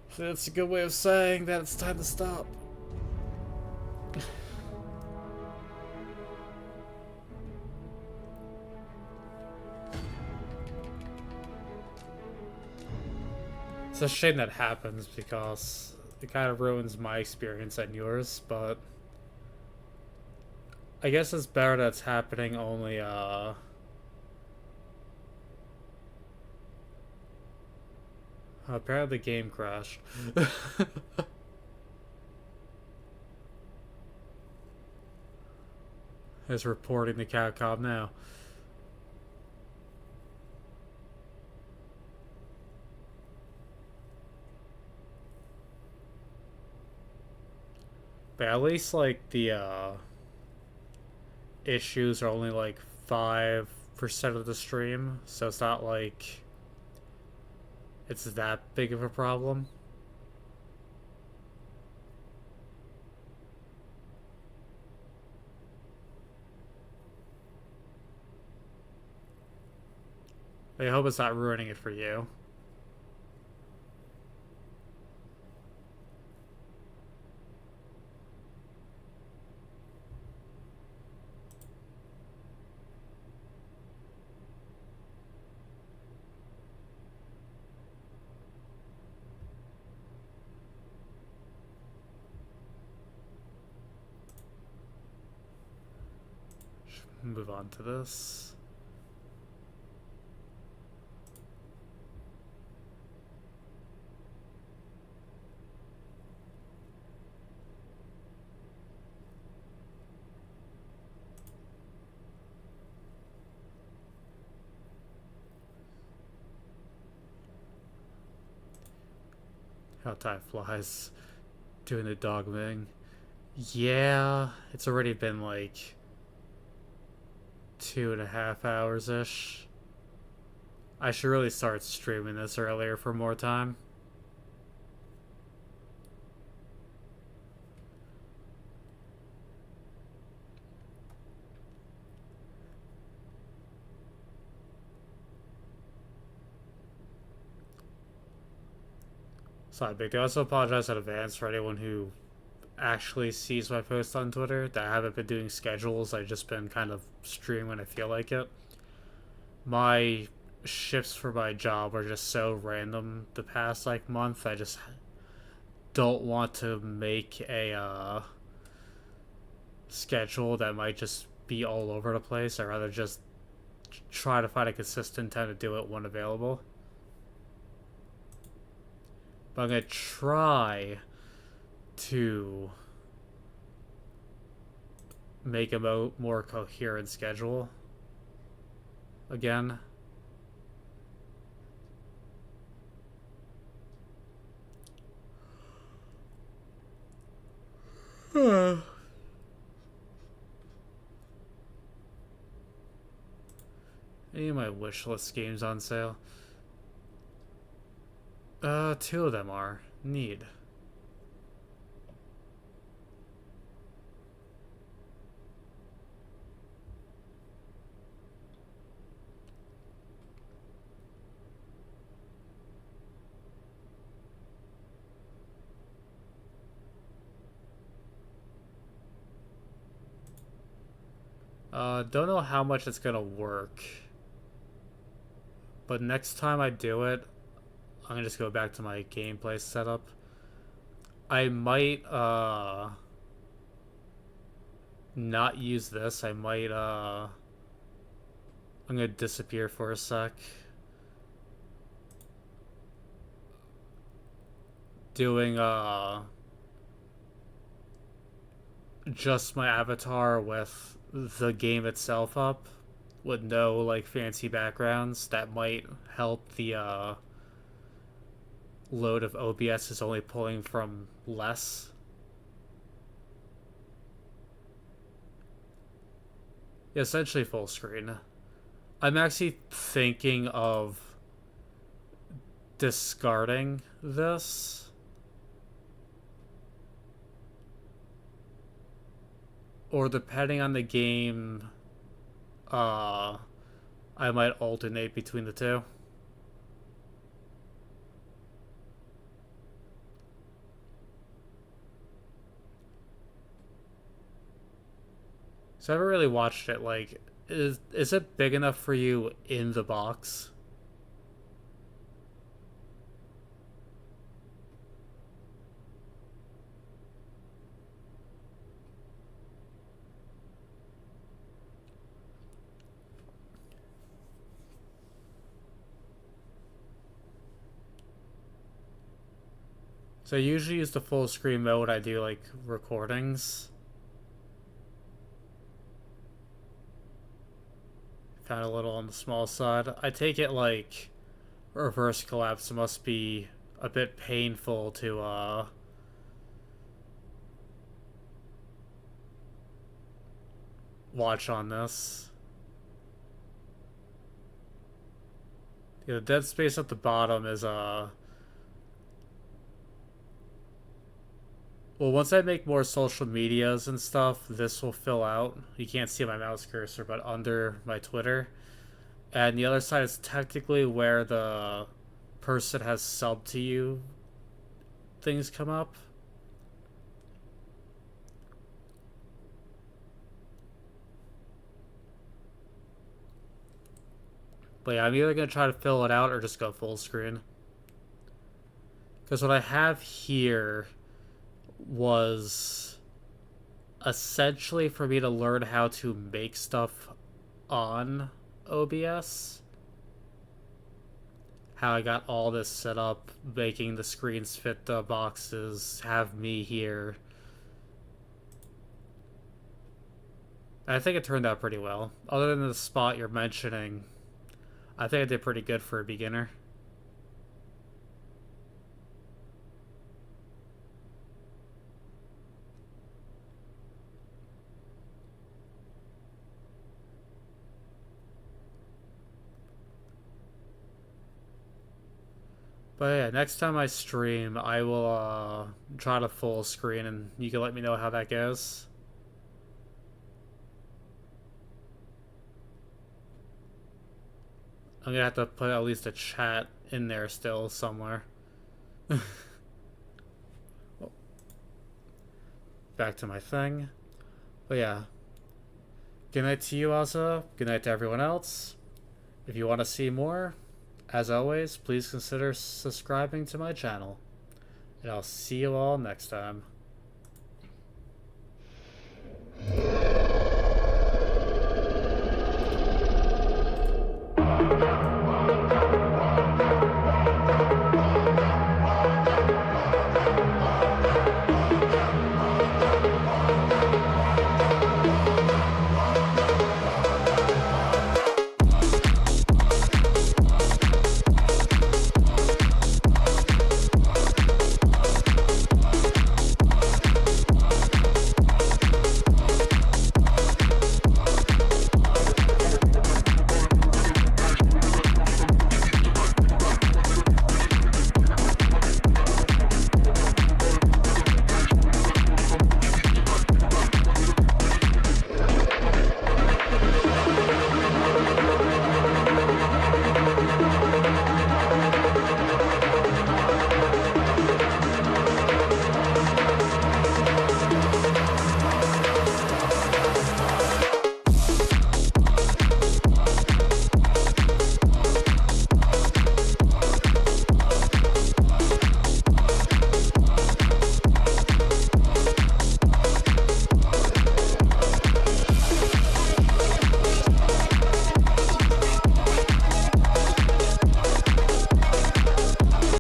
So that's a good way of saying that it's time to stop. It's a shame that happens because it kind of ruins my experience and yours, but I guess it's better that it's happening only, apparently the game crashed. is reporting the Capcom now. But at least, like, the, issues are only, like, 5% of the stream, so it's not like it's that big of a problem. I hope it's not ruining it for you. Move on to this. How time flies. Doing the Dogma thing. Yeah, it's already been like 2.5 hours-ish. I should really start streaming this earlier for more time. Sorry, big deal. I also apologize in advance for anyone who actually sees my posts on Twitter. That I haven't been doing schedules. I've just been kind of streaming when I feel like it. My shifts for my job are just so random the past like month. I just don't want to make a schedule that might just be all over the place. I'd rather just try to find a consistent time to do it when available. But I'm gonna try to make a more coherent schedule again. Any of my wishlist games on sale? 2 of them are. Need. Don't know how much it's gonna work. But next time I do it, I'm gonna just go back to my gameplay setup. I might, not use this. I might, I'm gonna disappear for a sec. Doing, just my avatar with the game itself up with no like fancy backgrounds. That might help. The load of OBS is only pulling from less. Yeah, essentially full screen. I'm actually thinking of discarding this. Or depending on the game, I might alternate between the two. So I haven't really watched it. Like, is it big enough for you in the box? So I usually use the full screen mode. I do like recordings. Kind of a little on the small side. I take it like reverse collapse must be a bit painful to watch on this. Yeah, the dead space at the bottom is well, once I make more social medias and stuff, this will fill out. You can't see my mouse cursor, but under my Twitter. And the other side is technically where the person has subbed to you things come up. But yeah, I'm either going to try to fill it out or just go full screen. Because what I have here was essentially for me to learn how to make stuff on OBS. How I got all this set up, making the screens fit the boxes, have me here. I think it turned out pretty well. Other than the spot you're mentioning, I think I did pretty good for a beginner. But yeah, next time I stream, I will try to full screen and you can let me know how that goes. I'm gonna have to put at least a chat in there still somewhere. Back to my thing. But yeah. Good night to you, Asa. Good night to everyone else. If you want to see more, as always, please consider subscribing to my channel. And I'll see you all next time.